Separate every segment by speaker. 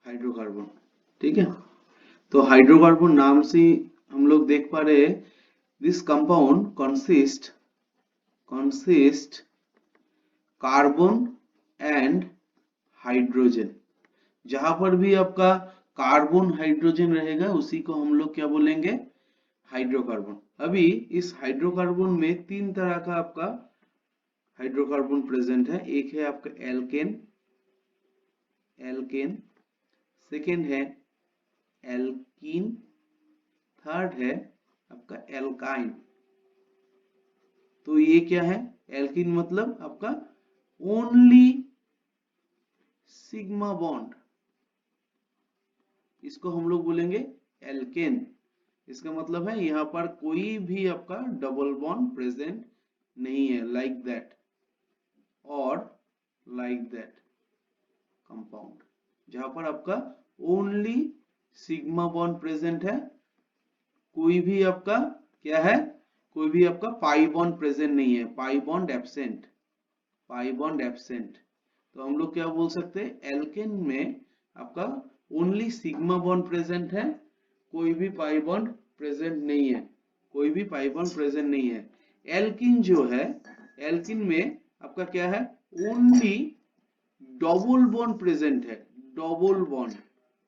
Speaker 1: Hydrocarbon. ठीक है, तो हाइड्रोकार्बन नाम से हम लोग देख पा रहे हैं this compound consist carbon and hydrogen. जहां पर भी आपका कार्बन हाइड्रोजन रहेगा उसी को हम लोग क्या बोलेंगे, हाइड्रोकार्बन। अभी इस हाइड्रोकार्बन में तीन तरह का आपका हाइड्रोकार्बन प्रेजेंट है। एक है आपका एल्केन, सेकेंड है एल्कीन, थर्ड है आपका एल्काइन। तो ये क्या है, एल्कीन मतलब आपका ओनली सिग्मा बॉन्ड, इसको हम लोग बोलेंगे एल्केन। इसका मतलब है यहाँ पर कोई भी आपका डबल बॉन्ड प्रेजेंट नहीं है, लाइक दैट और लाइक दैट कंपाउंड, जहां पर आपका ओनली सिग्मा बॉन्ड प्रेजेंट है, कोई भी आपका क्या है, कोई भी आपका पाई बॉन्ड प्रेजेंट नहीं है, pi bond absent, pi bond absent. तो हम लोग क्या बोल सकते हैं, एल्केन में आपका ओनली सिग्मा बॉन्ड प्रेजेंट है, कोई भी पाई बॉन्ड प्रेजेंट नहीं है, कोई भी पाई बॉन्ड प्रेजेंट नहीं है। एल्कीन जो है, एल्कीन में आपका क्या है, ओनली डबल बॉन्ड प्रेजेंट है, डबल बॉन्ड।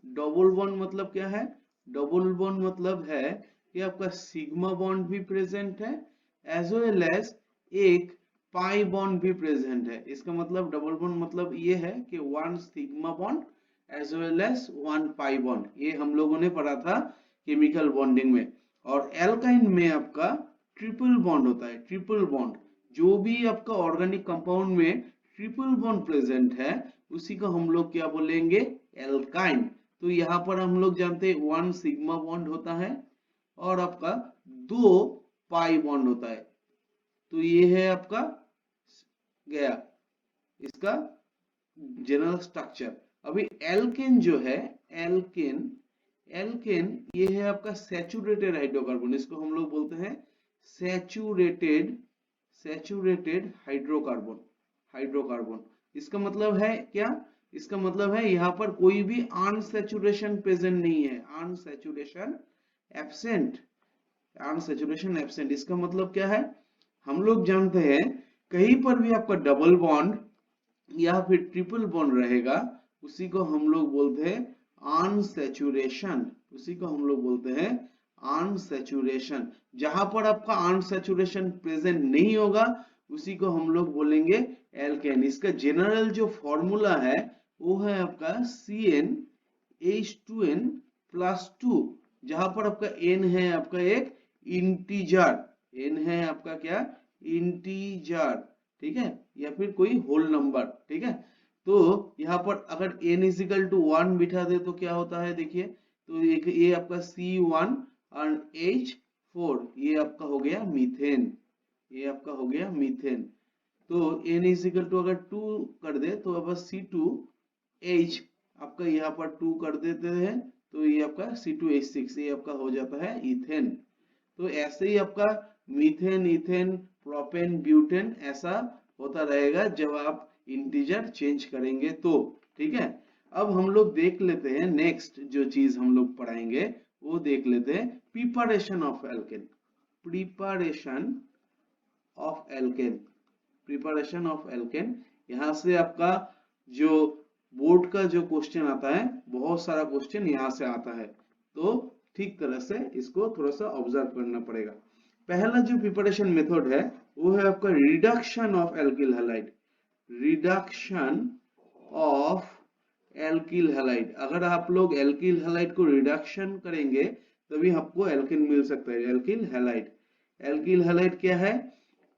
Speaker 1: डबल बॉन्ड मतलब क्या है, डबल बॉन्ड मतलब है कि आपका सिग्मा बॉन्ड भी प्रेजेंट है एज वेल एज एक पाई बॉन्ड भी प्रेजेंट है। इसका मतलब डबल बॉन्ड मतलब ये है कि one sigma bond as well as one pi bond, ये हम लोगों ने पढ़ा था केमिकल बॉन्डिंग में। और एल्काइन में आपका ट्रिपल बॉन्ड होता है, ट्रिपल बॉन्ड। जो भी आपका ऑर्गेनिक कंपाउंड में ट्रिपल बॉन्ड प्रेजेंट है उसी को हम लोग क्या बोलेंगे, एल्काइन। तो यहाँ पर हम लोग जानते हैं वन सिग्मा बॉन्ड होता है और आपका दो पाई बॉन्ड होता है। तो ये है आपका गया इसका जनरल स्ट्रक्चर। अभी एल्केन जो है, एल्केन एल्केन ये है आपका सैचुरेटेड हाइड्रोकार्बन, इसको हम लोग बोलते हैं सैचुरेटेड हाइड्रोकार्बन, हाइड्रोकार्बन। इसका मतलब है क्या, इसका मतलब है यहाँ पर कोई भी अनसैचुरेशन प्रेजेंट नहीं है, अनसैचुरेशन एब्सेंट, अनसैचुरेशन एब्सेंट। इसका मतलब क्या है, हम लोग जानते हैं कहीं पर भी आपका डबल बॉन्ड या फिर ट्रिपल बॉन्ड रहेगा उसी को हम लोग बोलते हैं अनसैचुरेशन, उसी को हम लोग बोलते हैं अनसैचुरेशन। जहां पर आपका अनसैचुरेशन प्रेजेंट नहीं होगा उसी को हम लोग बोलेंगे एल्केन। इसका जनरल जो फॉर्मूला है वो है आपका CnH2n+2, जहां पर आपका n है आपका एक इंटीजर, n है आपका क्या, इंटीजर, ठीक है, या फिर कोई होल नंबर, ठीक है। तो यहाँ पर अगर n इजिकल टू 1 बिठा दे तो क्या होता है, देखिए, तो ये आपका C1 और H4, ये आपका हो गया मीथेन, ये आपका हो गया मीथेन। तो n इजिकल टू अगर 2 कर दे तो अब C2H आपका यहाँ पर 2 कर देते हैं तो ये आपका C2H6, ये आपका हो जाता है इथेन। तो ऐसे ही आपका मीथेन, इथेन, प्रोपेन, ब्यूटेन ऐसा होता रहेगा जब आप इंटीजर चेंज करेंगे तो, ठीक है। अब हम लोग देख लेते हैं नेक्स्ट जो चीज हम लोग पढ़ाएंगे वो देख लेते हैं preparation of alkene, preparation of alkene, preparation of alkene. यहाँ से आपका जो बोर्ड का जो क्वेश्चन आता है, बहुत सारा क्वेश्चन यहाँ से आता है, तो ठीक तरह से इसको थोड़ा सा ऑब्जर्व करना पड़ेगा। पहला जो प्रिपरेशन मेथड है वो है आपका reduction of alkyl halide, reduction of alkyl halide. अगर आप लोग एल्किल हैलाइड को रिडक्शन करेंगे तभी आपको एल्केन मिल सकता है, एल्किल हैलाइड। एल्किल हैलाइड क्या है,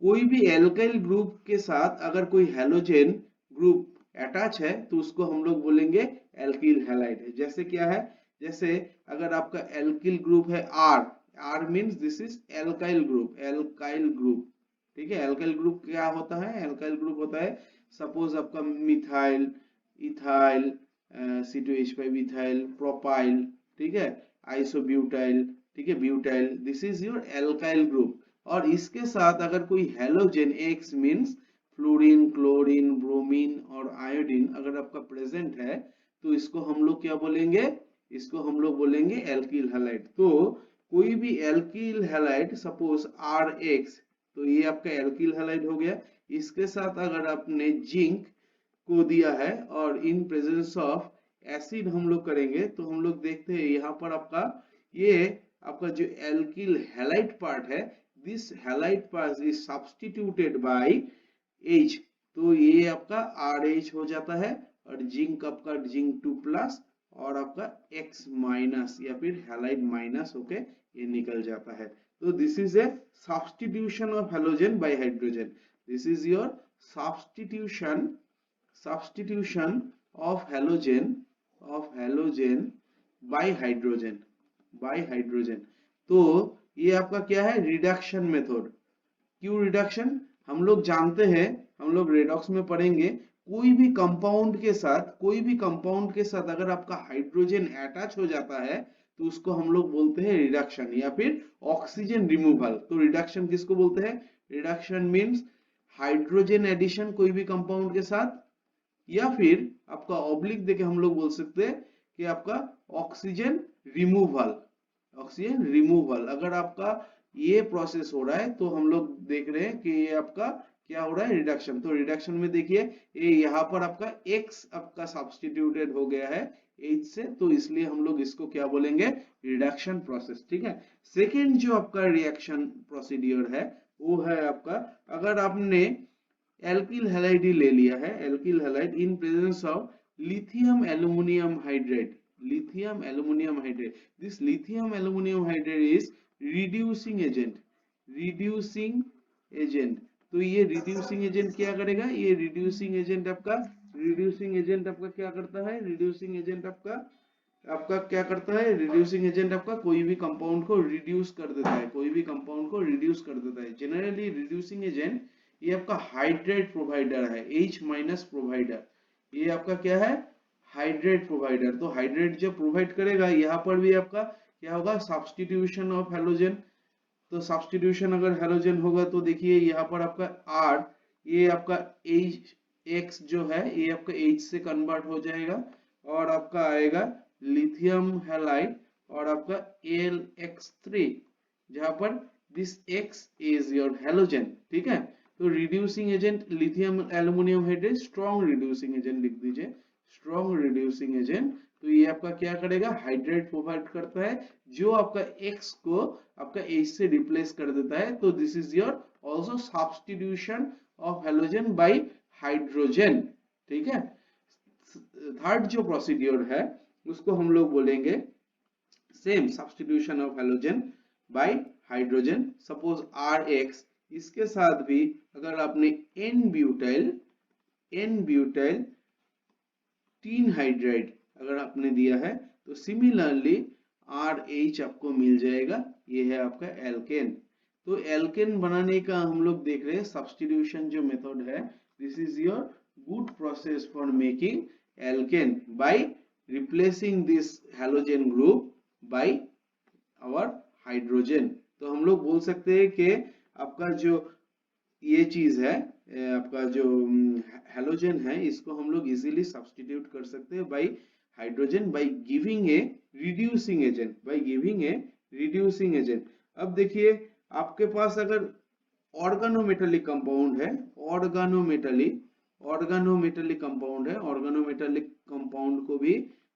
Speaker 1: कोई भी एल्काइल ग्रुप के साथ अगर कोई हैलोजन ग्रुप अटैच है तो उसको हम लोग बोलेंगे एल्किल हैलाइड। जैसे क्या है, जैसे अगर आपका एल्किल ग्रुप है R, R means this is alkyl group, alkyl group, ठीक है। एल्काइल ग्रुप क्या होता है, एल्काइल ग्रुप होता है सपोज आपका methyl, ethyl, C2H5 ethyl, propyl, ठीक है, आइसोब्यूटाइल, ठीक है, butyl, this is your alkyl group. और इसके साथ अगर कोई halogen X means fluorine, chlorine, bromine और आयोडीन अगर आपका प्रेजेंट है तो इसको हम लोग क्या बोलेंगे, इसको हम लोग बोलेंगे एल्किल हैलाइड। तो कोई भी एल्किल हैलाइड सपोज RX, तो ये आपका एल्किल हैलाइड हो गया। इसके साथ अगर आपने जिंक को दिया है और इन प्रेजेंस ऑफ एसिड हम लोग करेंगे, तो हम लोग देखते हैं यहाँ पर आपका ये आपका जो एल्किल हैलाइड पार्ट है, this halide part is substituted by H, तो ये आपका RH हो जाता है और जिंक आपका जिंक 2+ और आपका X माइनस या फिर हैलाइड माइनस होके ये निकल जाता है। तो this is a substitution of halogen bye hydrogen. This is your substitution of halogen by hydrogen। तो ये आपका क्या है, रिडक्शन मेथड। क्यों रिडक्शन, हम लोग जानते हैं, हम लोग रेडॉक्स में पढ़ेंगे, कोई भी कंपाउंड के साथ अगर आपका हाइड्रोजन अटैच हो जाता है तो उसको हम लोग बोलते हैं रिडक्शन या फिर ऑक्सीजन रिमूवल। तो रिडक्शन किसको बोलते हैं, रिडक्शन मींस हाइड्रोजन एडिशन कोई भी कंपाउंड के साथ, या फिर आपका ऑब्लिक देके हम लोग बोल सकते हैं कि आपका ऑक्सीजन रिमूवल। अगर आपका ये प्रोसेस हो रहा है तो हम लोग देख रहे हैं कि ये आपका क्या हो रहा है, रिडक्शन। तो रिडक्शन में देखिए ये यहाँ पर आपका X आपका सब्स्टिट्यूटेड हो गया है H से, तो इसलिए हम लोग इसको क्या बोलेंगे, रिडक्शन प्रोसेस। ठीक है। सेकेंड जो आपका रिएक्शन प्रोसीड्यूर है वो है आपका, अगर आपने एल्किल हैलाइड ले लिया है, alkyl halide in presence of lithium aluminium hydrate, this lithium aluminium hydrate is reducing agent. तो ये रिड्यूसिंग एजेंट क्या करेगा, ये रिड्यूसिंग एजेंट आपका क्या करता है, रिड्यूसिंग एजेंट आपका क्या करता है, रिड्यूसिंग एजेंट आपका कोई भी कंपाउंड को रिड्यूस कर देता है, जनरली रिड्यूसिंग एजेंट ये आपका हाइड्रेट प्रोवाइडर है, H- प्रोवाइडर, ये आपका क्या है, हाइड्रेट प्रोवाइडर। तो हाइड्रेट जब प्रोवाइड करेगा, यहाँ पर भी आपका क्या होगा, सब्स्टिट्यूशन ऑफ हैलोजन। तो सब्स्टिट्यूशन अगर हैलोजन होगा तो देखिए यहाँ पर आपका R, ये आपका X जो है ये आपका H से कन्वर्ट हो जाएगा और आपका आएगा लिथियम हैलाइड और आपका AlX3, जहां पर this X is your halogen. ठीक है। तो reducing agent lithium aluminium hydrate, strong reducing agent लिख दीजिए, स्ट्रॉन्ग रिड्यूसिंग एजेंट। तो ये आपका क्या करेगा, हाइड्रेट प्रोवाइड करता है जो आपका X को आपका H से रिप्लेस कर देता है। तो this is your also substitution of halogen bye hydrogen. ठीक है। थर्ड जो प्रोसीड्यूर है उसको हम लोग बोलेंगे same substitution of halogen bye hydrogen. Suppose RX, इसके साथ भी अगर आपने N ब्यूटाइल टीन हाइड्राइड अगर आपने दिया है तो सिमिलरली RH आपको मिल जाएगा, ये है आपका एल्केन। तो एल्केन बनाने का हम लोग देख रहे हैं सब्स्टिट्यूशन जो मेथड है, this is your good process for making alkane by replacing this halogen group by our hydrogen. तो हम लोग बोल सकते हैं कि आपका जो ये चीज है, आपका जो हैलोजन है, इसको हम लोग इजीली सब्स्टिट्यूट कर सकते हैं bye hydrogen by giving a reducing agent. अब देखिए आपके पास अगर ऑर्गेनोमेटेलिक कंपाउंड है, ऑर्गेनोमेटेलिक कंपाउंड को भी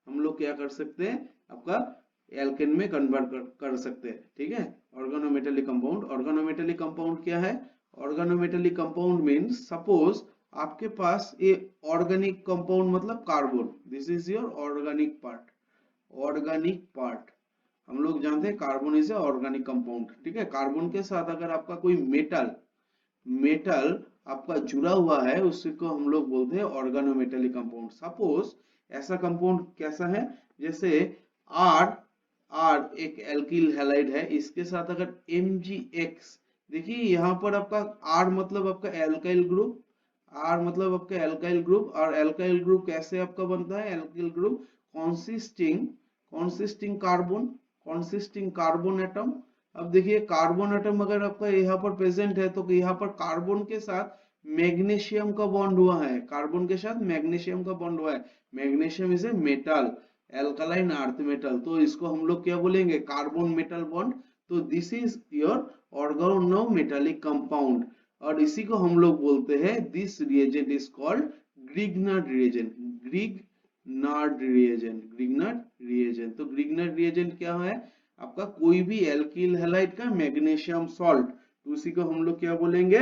Speaker 1: हम लोग क्या कर सकते हैं, आपका एल्केन में कन्वर्ट कर सकते हैं। ठीक है। ऑर्गेनोमेटेलिक कंपाउंड क्या है, ऑर्गेनोमेटेलिक कंपाउंड मींस सपोज आपके पास ये ऑर्गेनिक कंपाउंड मतलब carbon, this is your organic part. हम लोग जानते हैं कार्बन इज ऑर्गेनिक कंपाउंड। ठीक है। कार्बन के साथ अगर आपका कोई मेटल आपका जुड़ा हुआ है, उसको हम लोग बोलते हैं ऑर्गेनोमेटेलिक कंपाउंड। सपोज ऐसा कंपाउंड कैसा है, जैसे R एक एल्किल हैलाइड है, इसके साथ अगर MgX, देखिए यहाँ पर आपका R मतलब आपका एल्काइल ग्रुप, और एल्काइल ग्रुप कैसे आपका बनता है, alkyl group consisting carbon atom. अब देखिए कार्बन एटम अगर आपका यहाँ पर प्रेजेंट है तो यहाँ पर कार्बन के साथ मैग्नीशियम का बॉन्ड हुआ है, कार्बन के साथ मैग्नीशियम का बॉन्ड हुआ है। Magnesium is a metal, alkaline earth metal, तो इसको हम लोग क्या बोलेंगे, कार्बन मेटल बॉन्ड। तो this is your organometallic compound, और इसी को हम लोग बोलते हैं, this reagent is called Grignard reagent. Grignard reagent, Grignard reagent. तो ग्रिग्नार्ड रिएजेंट क्या है, आपका कोई भी एल्किल हैलाइड का मैग्नीशियम सॉल्ट, तो उसी को हम लोग क्या बोलेंगे,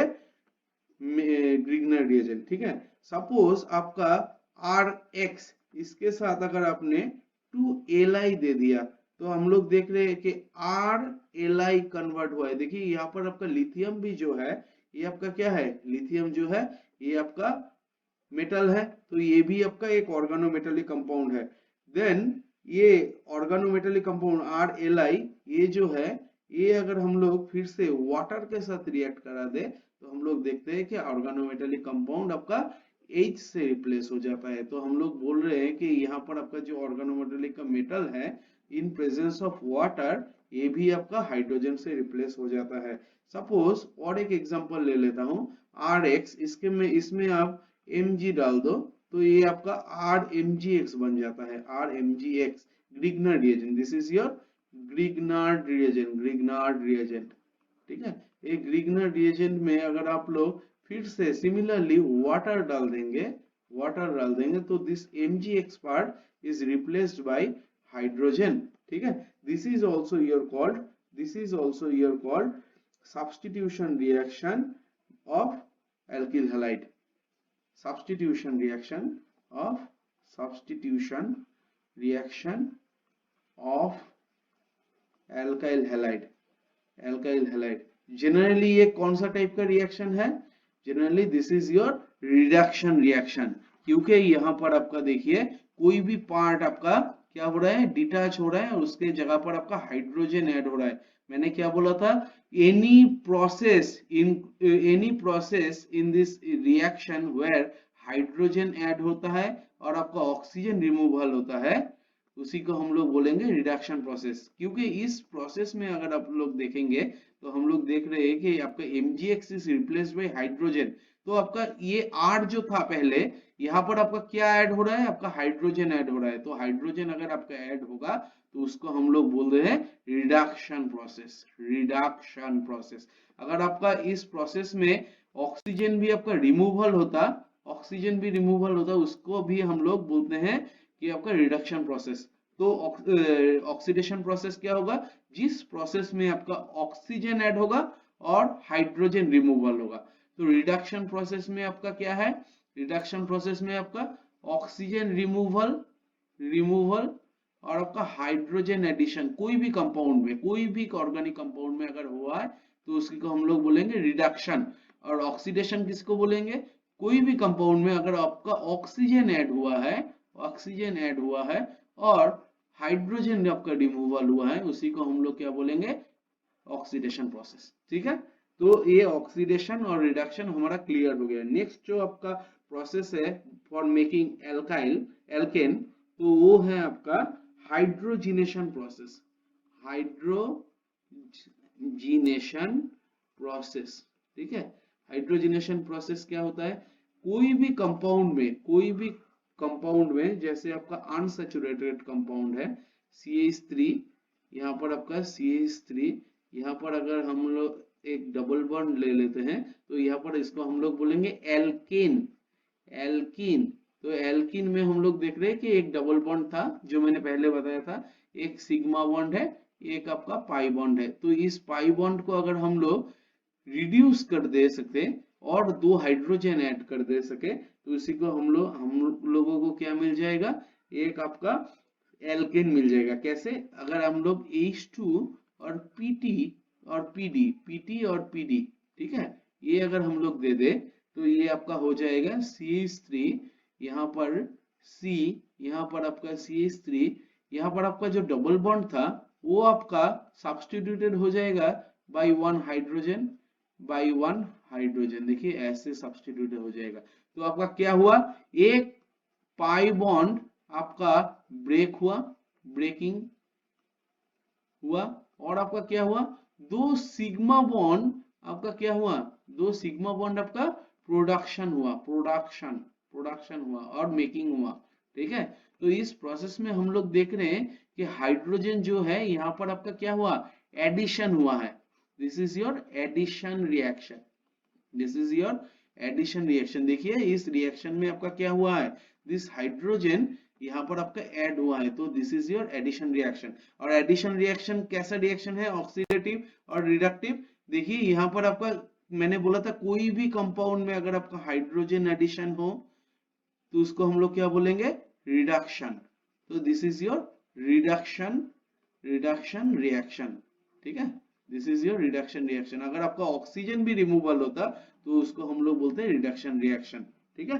Speaker 1: ग्रिग्नार्ड रिएजेंट। ठीक है, सपोज आपका Rx, इसके साथ अगर आपने 2Li दे दिया, तो हम लोग देख रहे हैं कि RLi कन्वर्ट हुआ है। देखिए यहाँ पर आपका लिथियम भी जो है, ये आपका क्या है, लिथियम जो है ये आपका मेटल है, तो ये भी आपका एक ऑर्गेनोमेटेलिक कंपाउंड है। देन ये ऑर्गेनोमेटेलिक कंपाउंड RLi, ये जो है, ये अगर हम लोग फिर से वाटर के साथ रिएक्ट करा दे, तो हम लोग देखते हैं कि ऑर्गेनोमेटेलिक कंपाउंड आपका H से रिप्लेस हो जाता है। तो हम लोग बोल रहे हैं कि यहाँ पर आपका जो ऑर्गेनोमेटेलिक का मेटल है, इन प्रेजेंस ऑफ वाटर, ये भी आपका हाइड्रोजन से रिप्लेस हो जाता है। सपोज और एक एग्जांपल ले लेता हूँ, Rx, इसके में इसमें आप Mg डाल दो, तो ये आपका RMgX बन जाता है, RMgX, Grignard reagent. This is your Grignard reagent, Grignard reagent. ठीक है, एक ग्रिग्नार्ड रिएजेंट में अगर आप लोग फिर से सिमिलरली वाटर डाल देंगे, वाटर डाल देंगे, तो this Mgx part is replaced by hydrogen. ठीक है, this is also your called, this is also your called substitution reaction of alkyl halide, substitution reaction of substitution reaction of alkyl halide, alkyl halide। Generally ये कौन सा type का reaction है, generally this is your reduction reaction, क्योंकि यहाँ पर आपका देखिए कोई भी पार्ट आपका क्या हो रहा है, डिटैच हो रहा है, और उसके जगह पर आपका हाइड्रोजन ऐड हो रहा है। मैंने क्या बोला था, any process in this reaction where hydrogen add होता है और आपका ऑक्सीजन रिमूवल होता है, उसी को हम लोग बोलेंगे रिडक्शन प्रोसेस। क्योंकि इस प्रोसेस में अगर आप लोग देखेंगे, तो हम लोग देख रहे हैं कि आपका Mgx is replaced by hydrogen. तो आपका ये R जो था पहले, यहाँ पर आपका क्या ऐड हो रहा है, आपका हाइड्रोजन ऐड हो रहा है। तो हाइड्रोजन अगर आपका ऐड होगा, तो उसको हम लोग बोल रहे हैं रिडक्शन प्रोसेस, रिडक्शन प्रोसेस। अगर आपका इस प्रोसेस में ऑक्सीजन भी आपका रिमूवल होता, ऑक्सीजन भी रिमूवल होता, उसको भी हम लोग बोलते हैं कि आपका रिडक्शन प्रोसेस। तो ऑक्सीडेशन प्रोसेस क्या होगा, जिस प्रोसेस में आपका ऑक्सीजन ऐड होगा और हाइड्रोजन रिमूवल होगा। तो रिडक्शन प्रोसेस में आपका क्या है, रिडक्शन प्रोसेस में आपका ऑक्सीजन रिमूवल रिमूवल और आपका हाइड्रोजन एडिशन, कोई भी कंपाउंड में, कोई भी ऑर्गेनिक कंपाउंड में अगर हुआ है, तो उसकी को हम लोग बोलेंगे रिडक्शन। और ऑक्सीडेशन किसको बोलेंगे, कोई भी कंपाउंड में अगर आपका ऑक्सीजन ऐड हुआ है, ऑक्सीजन ऐड हुआ है और हाइड्रोजन आपका रिमूवल हुआ है, उसी को हम लोग क्या बोलेंगे, ऑक्सीडेशन प्रोसेस। ठीक है, तो ये ऑक्सीडेशन और रिडक्शन हमारा क्लियर हो गया। नेक्स्ट जो आपका प्रोसेस है फॉर मेकिंग एल्काइल एल्केन, तो वो है आपका हाइड्रोजिनेशन प्रोसेस, हाइड्रोजिनेशन प्रोसेस। ठीक है, हाइड्रोजिनेशन प्रोसेस क्या होता है, कोई भी कंपाउंड में, कोई भी कंपाउंड में, जैसे आपका अनसैचुरेटेड कंपाउंड है CH3, यहाँ पर आपका CH3, यहाँ पर अगर हम लोग एक डबल बॉन्ड ले लेते हैं, तो यहाँ पर इसको हम लोग बोलेंगे एल्केन, एल्कीन। तो एल्कीन में हम लोग देख रहे हैं कि एक डबल बॉन्ड था, जो मैंने पहले बताया था, एक सिग्मा बॉन्ड है, एक आपका पाई बॉन्ड है। तो इस पाई बॉन्ड को अगर हम लोग रिड्यूस कर दे सके और 2 हाइड्रोजन ऐड कर दे सके, तो इसी को हम लोगों को क्या मिल जाएगा, एक आपका एल्केन मिल जाएगा। कैसे, अगर हम लोग H2 और PT और PT और PD, ठीक है, ये अगर हम लोग दे दे, तो ये आपका हो जाएगा CH3, यहाँ पर C, यहाँ पर आपका CH3, यहाँ पर आपका जो डबल बॉन्ड था वो आपका सब्स्टिट्यूटेड हो जाएगा बाय 1 हाइड्रोजन, बाय 1 हाइड्रोजन। देखिए ऐसे सब्स्टिट्यूट हो जाएगा। तो आपका क्या हुआ, एक पाई बॉन्ड आपका ब्रेक हुआ, ब्रेकिंग हुआ, और आपका क्या हुआ, 2 सिग्मा बॉन्ड आपका क्या हुआ, 2 सिग्मा बॉन्ड आपका प्रोडक्शन हुआ, प्रोडक्शन हुआ और मेकिंग हुआ, ठीक है। तो इस प्रोसेस में हम लोग देख रहे हैं कि हाइड्रोजन जो है यहाँ पर आपका क्या हुआ, एडिशन हुआ है। This is your addition reaction, this is your addition reaction. देखिए इस रिएक्शन में आपका क्या हुआ है, दिस हाइड्रोजन यहाँ पर आपका ऐड हुआ है, तो this is your addition reaction. और एडिशन रिएक्शन कैसा रिएक्शन है, ऑक्सीडेटिव और रिडक्टिव। देखिए यहाँ पर आपका मैंने बोला था कोई भी कंपाउंड में अगर आपका हाइड्रोजन एडिशन हो तो उसको हम लोग क्या बोलेंगे, रिडक्शन। तो this is your reduction, reduction reaction, ठीक है। This is your reduction reaction. अगर आपका ऑक्सीजन भी रिमूवल होता तो उसको हम लोग बोलते हैं रिडक्शन रिएक्शन, ठीक है।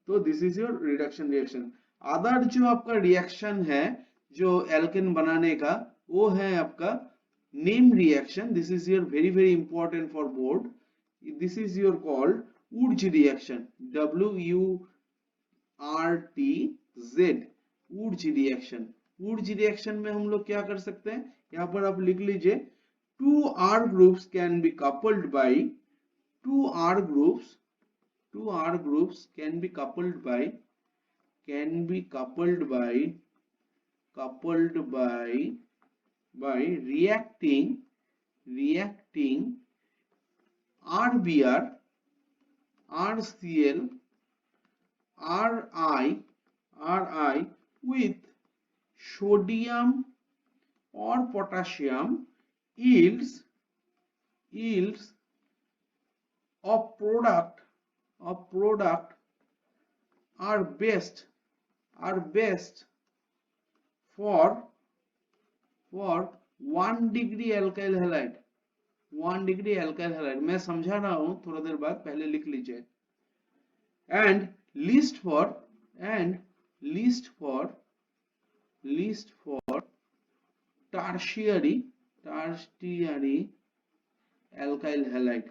Speaker 1: तो this is your reduction reaction. Other जो आपका रिएक्शन है जो एल्केन बनाने का, वो है आपका name reaction. This is your very very important for board. This is your called Wurtz reaction, WURTZ, Wurtz reaction. Wurtz reaction में हम लोग क्या कर सकते हैं, यहाँ पर आप लिख लीजिए, two R groups can be coupled by, two R groups can be coupled by, reacting RBr, RCl, Ri with sodium or potassium yields a product are best for 1 degree alkyl halide, 1 degree alkyl halide। मैं समझा रहा हूं थोड़ा देर बाद, पहले लिख लीजिए। and least for tertiary alkyl halide,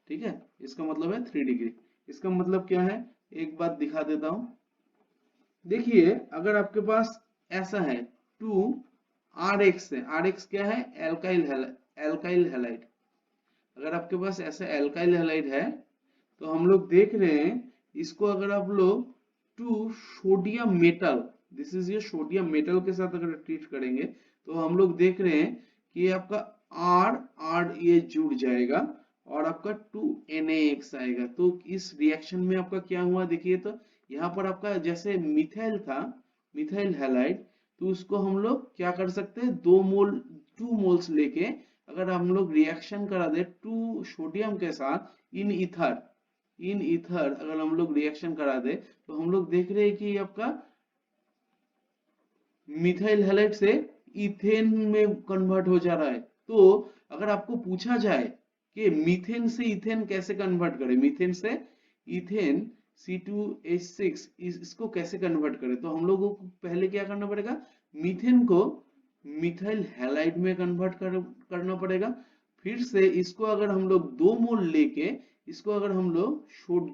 Speaker 1: ठीक है। इसका मतलब है 3 डिग्री। इसका मतलब क्या है, एक बात दिखा देता हूं। देखिए अगर आपके पास ऐसा है 2RX है, RX क्या है, एल्काइल हैलाइड। अगर आपके पास ऐसा एल्काइल हैलाइड है तो हम लोग देख रहे हैं इसको अगर आप लोग 2 सोडियम मेटल, दिस इज ये सोडियम मेटल के साथ अगर ट्रीट करेंगे तो हम लोग देख रहे हैं कि आपका R ये जुड़ जाएगा और आपका 2NaX आएगा। तो इस रिएक्शन में आपका क्या हुआ, देखिए तो यहाँ पर आपका जैसे मिथाइल था, मिथाइल हैलाइड, तो उसको हम लोग क्या कर सकते हैं, 2 मोल्स लेके अगर हम लोग रिएक्शन करा दे 2 सोडियम के साथ इन ईथर अगर हम लोग रिएक्शन करा दे तो हम लोग देख रहे हैं कि आपका मिथाइल हैलाइड से इथेन में कन्वर्ट हो जा रहा है। तो अगर आपको पूछा जाए कि मीथेन से इथेन कैसे कन्वर्ट करें, मीथेन से इथेन C2H6 इसको कैसे कन्वर्ट करें, तो हम लोगों को पहले क्या करना पड़ेगा, मीथेन को मिथाइल हैलाइड में कन्वर्ट करना पड़ेगा। फिर से इसको अगर हम लोग 2 मोल लेके इसको अगर हम लोग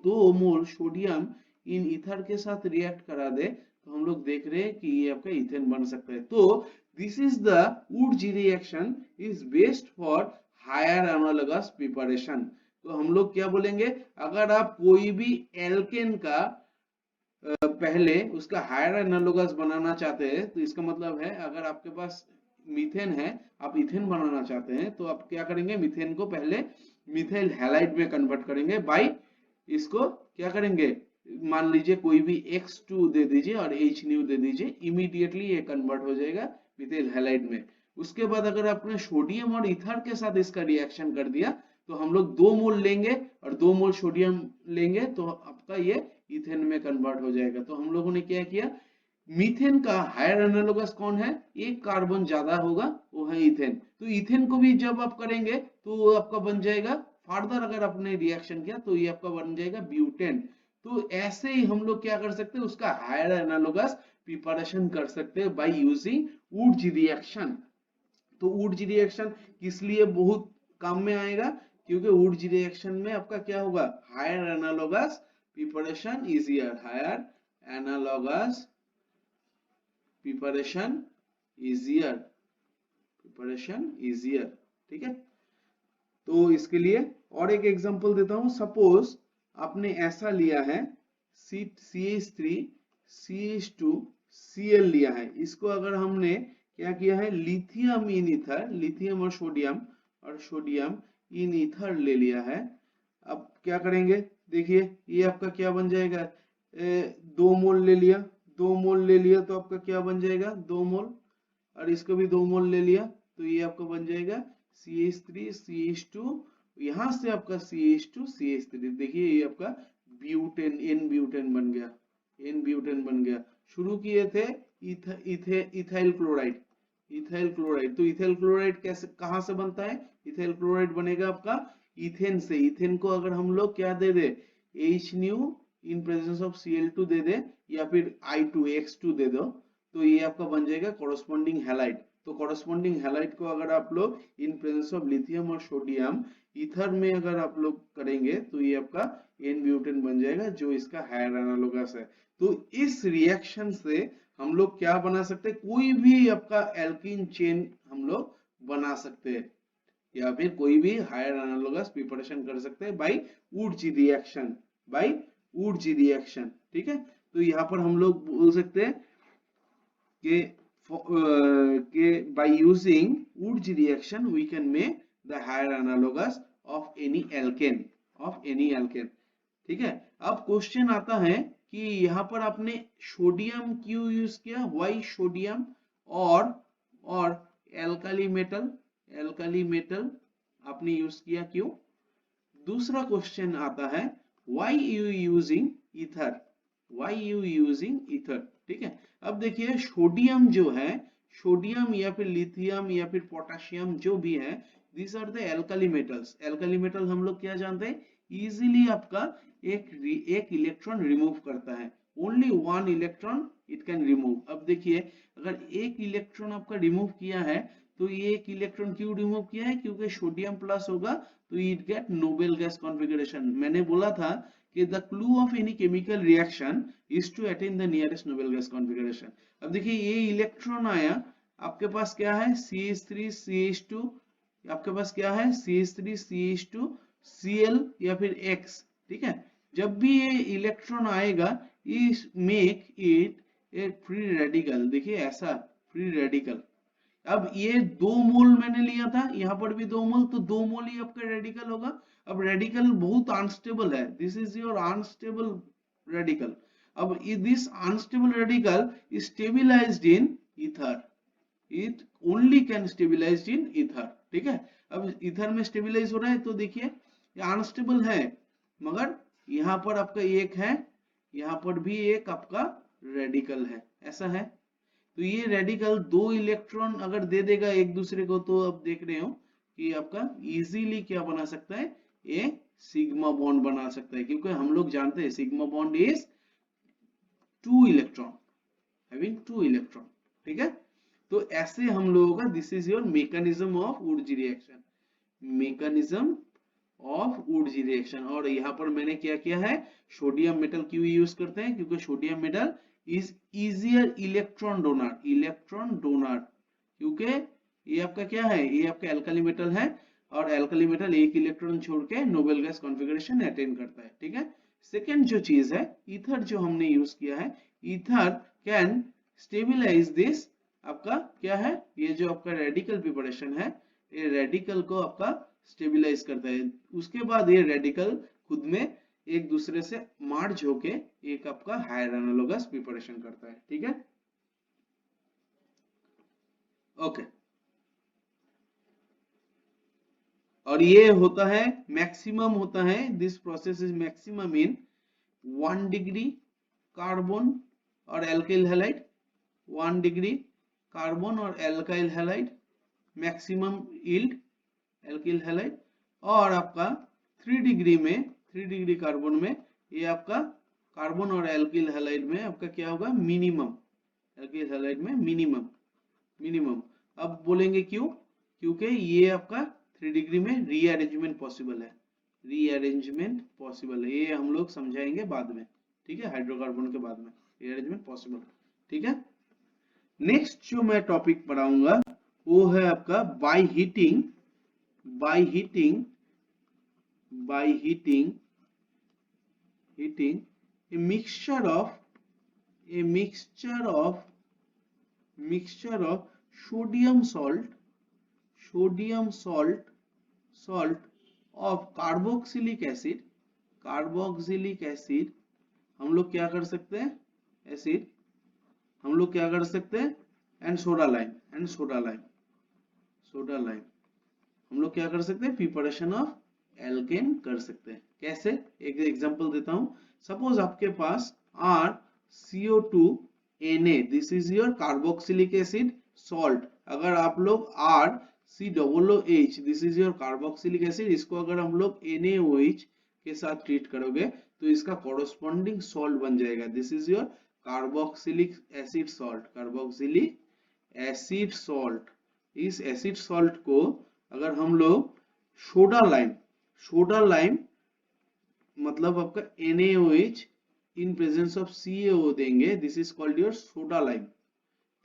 Speaker 1: 2 मोल सोडियम इन ईथर के साथ रिएक्ट करा दे तो हम लोग देख रहे हैं कि ये आपका इथेन बन सकता है। तो this is the Wurtz reaction is best for higher analogous preparation. तो हम लोग क्या बोलेंगे, अगर आप कोई भी एल्केन का पहले उसका हायर एनालॉगस बनाना चाहते हैं तो इसका मतलब है अगर आपके पास मीथेन है, आप इथेन बनाना चाहते हैं तो आप क्या करेंगे, मीथेन को पहले मिथाइल हैलाइड में कन्वर्ट करेंगे बाय इसको क्या करेंगे, मान लीजिए कोई भी X2 दे दीजिए और H न्यू दे दीजिए, इमीडिएटली ये कन्वर्ट हो जाएगा मिथाइल हैलाइड में। उसके बाद अगर आपने सोडियम और ईथर के साथ इसका रिएक्शन कर दिया तो हम लोग 2 मोल लेंगे और 2 मोल सोडियम लेंगे तो आपका ये इथेन में कन्वर्ट हो जाएगा। तो हम लोगों ने क्या किया, मीथेन का हायर एनालॉगस कौन है, एक कार्बन ज्यादा होगा वो है इथेन। तो इथेन को भी जब आप करेंगे तो वो आपका बन जाएगा, फर्दर अगर आपने रिएक्शन किया तो ये आपका बन जाएगा ब्यूटेन। तो ऐसे ही हम लोग क्या कर सकते हैं, उसका हायर एनालॉगस प्रिपरेशन कर सकते हैं बाय यूजिंग वुड्स रिएक्शन। तो वुड्स रिएक्शन किस लिए बहुत काम में आएगा, क्योंकि वुड्स रिएक्शन में आपका क्या होगा, higher analogous preparation easier, higher analogous preparation easier, ठीक है। तो इसके लिए और एक एग्जांपल देता हूं, सपोज आपने ऐसा लिया है CH3 CH2 Cl लिया है, इसको अगर हमने क्या किया है, लिथियम इन ईथर, लिथियम और सोडियम इन ईथर ले लिया है। अब क्या करेंगे, देखिए ये आपका क्या बन जाएगा, 2 मोल ले लिया, 2 मोल ले लिया तो आपका क्या बन जाएगा, 2 मोल, और इसको भी 2 मोल ले लिया तो ये आपका बन जाएगा CH3 CH2, यहां से आपका CH2 CH3, देखिए ये आपका ब्यूटेन, एन ब्यूटेन बन गया, एन ब्यूटेन बन गया। शुरू किए थे इथाइल क्लोराइड, इथाइल क्लोराइड, तो इथाइल क्लोराइड कैसे कहां से बनता है, इथाइल क्लोराइड बनेगा आपका इथेन से। इथेन को अगर हम लोग क्या दे दे, H new in presence of Cl2 दे दे, या फिर I2 X2 दे दो, तो ये आपका बन जाएगा कोरोस्पोंडिंग हैलाइड। तो कोरोस्पोंडिंग हैलाइड को अगर आप लोग इन प्रेजेंस ऑफ लिथियम और सोडियम ईथर में अगर आप लोग करेंगे तो ये आपका एन ब्यूटेन बन जाएगा, जो इसका हायर एनालोगस है। तो इस रिएक्शन से हम लोग क्या बना सकते हैं, कोई भी आपका एल्कीन चेन हम लोग बना सकते हैं, या फिर कोई भी हायर एनालोगस प्रिपरेशन कर सकते हैं बाय वुडजी रिएक्शन, बाय वुडजी रिएक्शन। ठीक है, तो यहाँ पर हम लोग बोल सकते हैं कि by using Wurtz reaction we can make the higher analogous of any alkane। ठीक है, अब क्वेश्चन आता है कि यहाँ पर आपने सोडियम क्यों यूज किया, वाई सोडियम, और एल्काली मेटल आपने यूज किया क्यों। दूसरा क्वेश्चन आता है वाई यू यूजिंग ईथर, ठीक है। अब देखिए सोडियम जो है, सोडियम या फिर लिथियम या फिर पोटेशियम जो भी है, this are the alkali metals. Alkali metal हम लोग क्या जानते हैं, इजीली आपका एक इलेक्ट्रॉन रिमूव करता है, only 1 electron it can remove. अब देखिए अगर एक इलेक्ट्रॉन आपका रिमूव किया है, तो ये एक इलेक्ट्रॉन क्यों रिमूव किया है, क्योंकि सोडियम प्लस होगा तो it get noble gas configuration. मैंने बोला था कि the clue of any chemical reaction is to attain the nearest noble gas configuration। अब देखिए ये इलेक्ट्रॉन आया, आपके पास क्या है CH3 CH2, आपके पास क्या है CH3 CH2 Cl या फिर X, ठीक है। जब भी ये इलेक्ट्रॉन आएगा, इस make it A free radical, देखिए ऐसा फ्री रेडिकल। अब ये 2 मोल मैंने लिया था, यहाँ पर भी 2 मोल, तो 2 मोल ही आपका रेडिकल होगा। अब रेडिकल बहुत अनस्टेबल है, this is your unstable radical. अब this unstable radical is stabilised in ether, it only can stabilised in ether, ठीक है। अब ईथर में स्टेबलाइज हो रहा है, तो देखिए ये अनस्टेबल है, मगर यहाँ पर आपका एक है, यहाँ पर भी एक आपका रेडिकल है, ऐसा है। तो ये रेडिकल 2 इलेक्ट्रॉन अगर दे देगा एक दूसरे को, तो अब देख रहे हो कि आपका इजीली क्या बना सकता है, ये सिग्मा बॉन्ड बना सकता है, क्योंकि हम लोग जानते हैं sigma bond is 2 electron, having 2 electron, ठीक है। तो ऐसे हम लोगों का, this is your mechanism of Wurtz reaction, mechanism of Wurtz reaction. और यहाँ पर मैंने क्या किया है, सोडियम मेटल क्यों यूज करते हैं, क्योंकि sodium metal is easier electron donor, क्योंकि ये आपका क्या है, ये आपका एल्काली मेटल है, और एल्काली मेटल एक इलेक्ट्रॉन छोड़ के नोबेल गैस कॉन्फ़िगरेशन अटेन करता है, ठीक है। सेकेंड जो चीज है, ईथर जो हमने यूज किया है, ईथर कैन स्टेबलाइज दिस, आपका क्या है, ये जो आपका रेडिकल प्रिपरेशन है, ये रेडिकल को आपका स्टेबलाइज करता है। उसके बाद ये रेडिकल खुद में एक दूसरे से मर्ज होके एक आपका हायर एनालोगस प्रिपरेशन करता है, ठीक है। ओके, और ये होता है मैक्सिमम होता है, this process is maximum in 1 degree carbon और एल्काइल हैलाइड, 1 डिग्री कार्बन और alkyl halide maximum yield alkyl halide, और आपका 3 डिग्री में, 3 डिग्री कार्बन में ये आपका कार्बन और एल्काइल हैलाइड में आपका क्या होगा, मिनिमम, एल्काइल हैलाइड में मिनिमम। अब बोलेंगे क्यों, क्योंकि ये आपका 3 डिग्री में रीअरेंजमेंट पॉसिबल है, ये हम लोग समझाएंगे बाद में, ठीक है, हाइड्रोकार्बन के बाद में रीअरेंजमेंट पॉसिबल, ठीक है। नेक्स्ट जो मैं टॉपिक पढ़ाऊंगा वो है आपका by heating by heating a mixture of sodium salt of carboxylic acid हम लोग क्या कर सकते हैं एसिड हम लोग क्या कर सकते हैं एंड सोडा लाइम हम लोग क्या कर सकते हैं प्रिपरेशन ऑफ एल्केन कर सकते हैं। कैसे, एक एग्जांपल देता हूं। सपोज आपके पास RCO2Na, this is your carboxylic acid salt. अगर आप लोग RCOOH, this is your carboxylic acid, इसको अगर हम लोग NaOH के साथ ट्रीट करोगे तो इसका कॉरस्पॉन्डिंग सॉल्ट बन जाएगा। This is your carboxylic acid salt. इस एसिड सॉल्ट को अगर हम लोग सोडा लाइम मतलब आपका NaOH in presence of CaO देंगे, this is called your soda lime.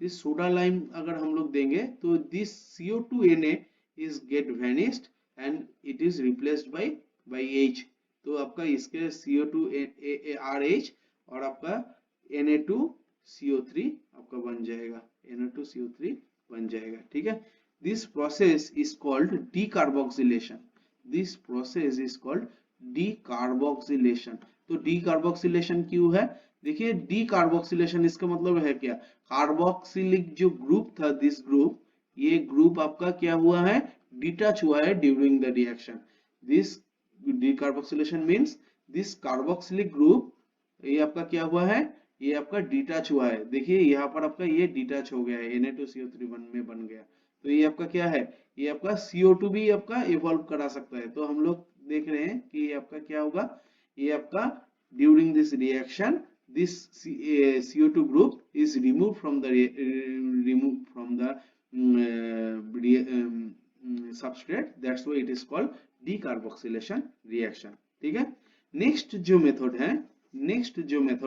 Speaker 1: This soda lime अगर हम लोग देंगे तो this CO2Na is get vanished and it is replaced by H। तो आपका इसके CO2RH और आपका Na2CO3 आपका बन जाएगा, Na2CO3 बन जाएगा। ठीक है, this process is called decarboxylation. तो डीकार्बोक्सिलेशन क्यों है? देखिए डीकार्बोक्सिलेशन इसका मतलब है क्या, कार्बोक्सिलिक जो ग्रुप था, दिस ग्रुप, ये ग्रुप आपका क्या हुआ है, डिटैच हुआ है during the reaction. This decarboxylation means this carboxylic group, ये आपका क्या हुआ है, ये आपका डिटैच हुआ है। देखिए यहाँ पर आपका ये डिटैच हो गया है, Na2CO3 में बन गया। तो ये आपका क्या है, ये आपका CO2 भी आपका इवॉल्व करा सकता है। तो हम लोग देख रहे हैं कि ये आपका क्या होगा, ये आपका during this reaction this CO2 group is removed from the substrate, that's why it is called decarboxylation reaction। ठीक है, नेक्स्ट जो मेथड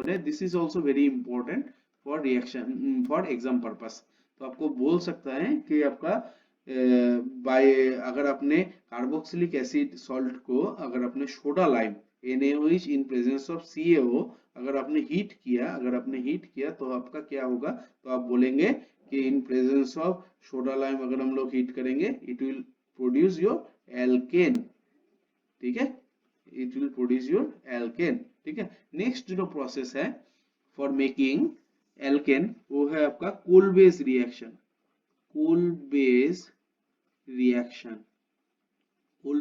Speaker 1: है this is also very important for reaction for exam purpose. तो आपको बोल सकता है कि आपका बाय अगर आपने कार्बोक्सिलिक एसिड सॉल्ट को अगर आपने soda lime NaOH in presence of CaO अगर आपने हीट किया तो आपका क्या होगा, तो आप बोलेंगे कि in presence of soda lime अगर हम लोग हीट करेंगे it will produce your alkane. ठीक है, it will produce your alkane. ठीक है, नेक्स्ट जो प्रोसेस है फॉर मेकिंग एल्केन वो है आपका कोल बेस रिएक्शन। कोल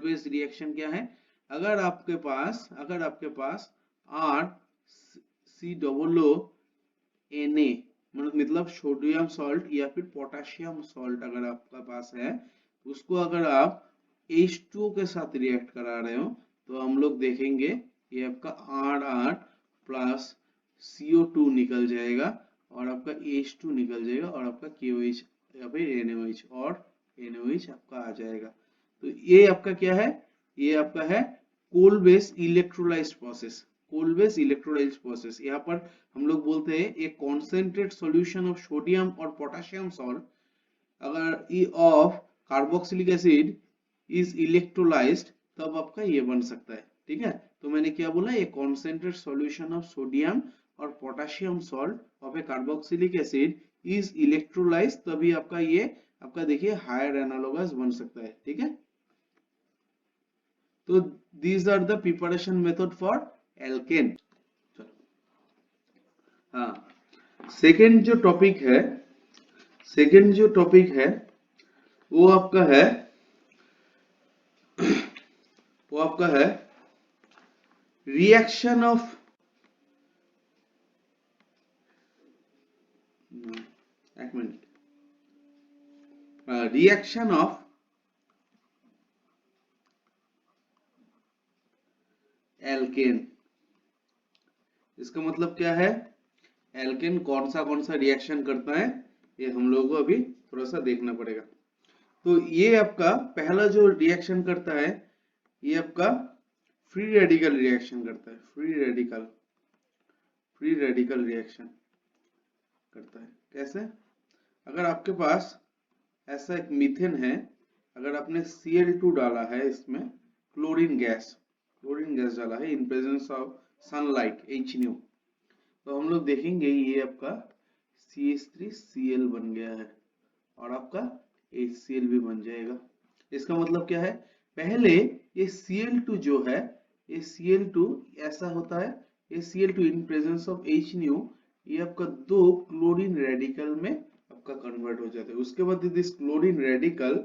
Speaker 1: बेस रिएक्शन क्या है, अगर आपके पास RCOONA मतलब सोडियम सॉल्ट या फिर पोटेशियम सॉल्ट अगर आपका पास है, उसको अगर आप H2O के साथ रिएक्ट करा रहे हो तो हम लोग देखेंगे ये आपका RR प्लस CO2 निकल जाएगा और आपका H2 निकल जाएगा और आपका KOH या फिर NaOH और NaOH आपका आ जाएगा। तो ये आपका क्या है, ये आपका है कोल बेस इलेक्ट्रोलाइज्ड प्रोसेस। यहाँ पर हम लोग बोलते हैं एक कॉन्सेंट्रेट सॉल्यूशन ऑफ सोडियम और पोटेशियम सॉल्ट अगर of carboxylic acid is electrolysed तब आपका ये बन सकता है। ठीक है, तो मैंने क्या बोला, एक कॉन्सेंट्रेट सॉल्यूशन ऑफ सोडियम और potassium salt of A carboxylic acid is electrolysed, तभी आपका ये आपका देखिए हायर एनालोगस बन सकता है। ठीक है, तो these are the preparation method for alkane। हाँ, सेकेंड जो टॉपिक है वो आपका है reaction of reaction of alkene. इसका मतलब क्या है, एल्केन कौन सा रिएक्शन करता है ये हम लोगों को अभी थोड़ा सा देखना पड़ेगा। तो ये आपका पहला जो रिएक्शन करता है ये आपका फ्री रेडिकल रिएक्शन करता है। फ्री रेडिकल रिएक्शन करता है। कैसे, अगर आपके पास ऐसा एक मीथेन है, अगर आपने Cl2 डाला है इसमें क्लोरीन गैस, क्लोरीन गैस डाला है इन प्रेजेंस ऑफ सनलाइट HNO, तो हम लोग देखेंगे ये आपका CH3Cl बन गया है और आपका HCl भी बन जाएगा। इसका मतलब क्या है, पहले ये Cl2 जो है, ये Cl2 ऐसा होता है, ये Cl2 in presence of HNO ये आपका दो क्लोरीन रेडिकल में आपका कन्वर्ट हो जाता है। उसके बाद दिस क्लोरीन रेडिकल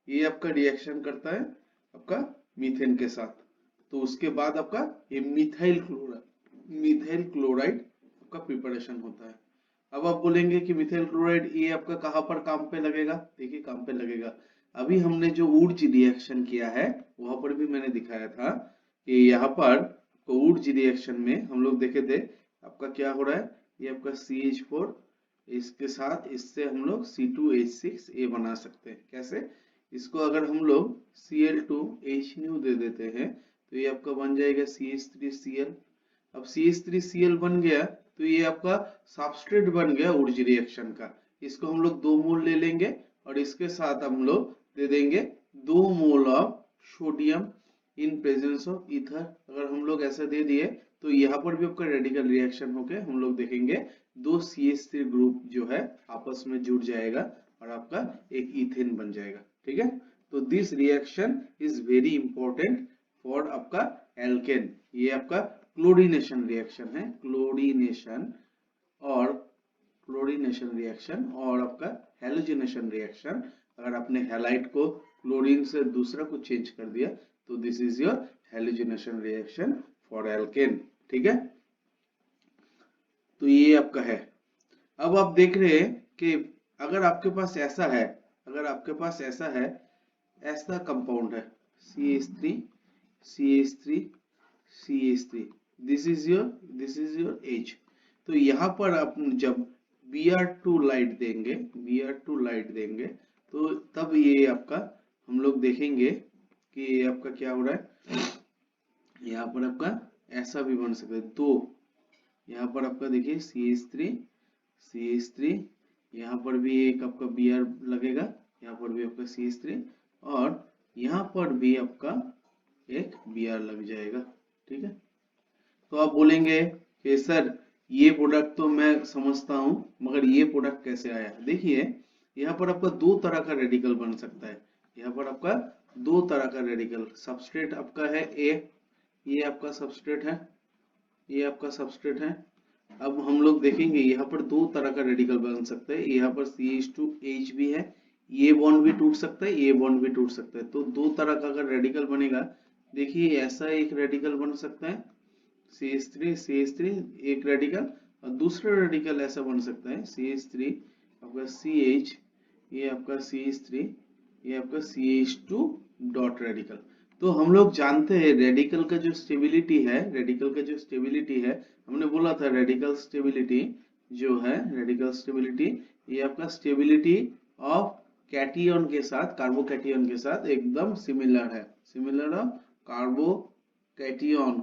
Speaker 1: ये आपका रिएक्शन करता है आपका मीथेन के साथ, तो उसके बाद आपका ये मिथाइल क्लोराइड आपका प्रिपरेशन होता है। अब आप बोलेंगे कि मिथाइल क्लोराइड ये आपका कहाँ पर काम पे लगेगा, देखिए काम पे लगेगा। अभी हमने जो ऊर्ज रिएक्शन किया है वहां पर भी मैंने दिखाया था कि यहाँ पर ऊर्ज रिएक्शन में हम लोग देखे थे आपका क्या हो रहा है, ये आपका CH4 इसके साथ इससे हम लोग C2H6A बना सकते हैं। कैसे, इसको अगर हम लोग Cl2HNO दे देते हैं तो ये आपका बन जाएगा CH3Cl। अब CH3Cl बन गया तो ये आपका सबस्ट्रेट बन गया ऊर्ज रिएक्शन का। इसको हम लोग 2 मोल ले लेंगे और इसके साथ हम लोग दे देंगे 2 mole of sodium in presence of ether. अगर हम लोग ऐसा दे दिए तो यहाँ पर भी आपका रेडिकल रिएक्शन होके हम लोग देखेंगे 2 CH3 ग्रुप जो है आपस में जुड़ जाएगा और आपका एक ईथेन बन जाएगा। ठीक है, तो this reaction is very important for आपका एल्केन। ये आपका क्लोरीनेशन रिएक्शन है, क्लोरीनेशन रिएक्शन और आपका हेलोजिनेशन रिएक्शन। अगर आपने हैलाइड को क्लोरीन से दूसरा को चेंज कर दिया तो this is your halogenation reaction for alkane. ठीक है, तो ये आपका है। अब आप देख रहे हैं कि अगर आपके पास ऐसा है, अगर आपके पास ऐसा है, ऐसा कंपाउंड है CH3 this is your H, तो यहाँ पर आप जब Br2 लाइट देंगे तो तब ये आपका हम लोग देखेंगे कि ये आपका क्या हो रहा है, यहाँ पर आपका ऐसा भी बन सकता है दो, यहाँ पर आपका देखिए CH3 यहाँ पर भी एक आपका Br लगेगा, यहाँ पर भी आपका CH3 और यहाँ पर भी आपका एक Br लग जाएगा। ठीक है, तो आप बोलेंगे कि सर ये प्रोडक्ट तो मैं समझता हूँ मगर ये प्रोडक्ट कैसे आया। देखिए यहाँ पर आपका दो तरह का रेडिकल बन सकता है, यहाँ पर आपका दो तरह का रेडिकल, सबस्ट्रेट आपका है A, ये आपका सबस्ट्रेट है, ये आपका सबस्ट्रेट है। अब हम लोग देखेंगे यहाँ पर दो तरह का रेडिकल बन सकता है, यहाँ पर CH2H भी है, ये बॉन्ड भी टूट सकता है, ये बॉन्ड भी टूट सकता है, तो दो तरह का अगर रेडिकल बनेगा, देखिए ऐसा एक रेडिकल बन सकता है CH3 एक रेडिकल, और दूसरा रेडिकल ऐसा बन सकता है CH3 आपका CH, ये आपका CH3 ये आपका CH2 डॉट रेडिकल। तो हम लोग जानते हैं रेडिकल का जो स्टेबिलिटी है, हमने बोला था रेडिकल स्टेबिलिटी जो है, रेडिकल स्टेबिलिटी ये आपका स्टेबिलिटी ऑफ कैटियन के साथ, कार्बोकैटियन के साथ एकदम सिमिलर है, सिमिलर ऑफ कार्बोकैटियन।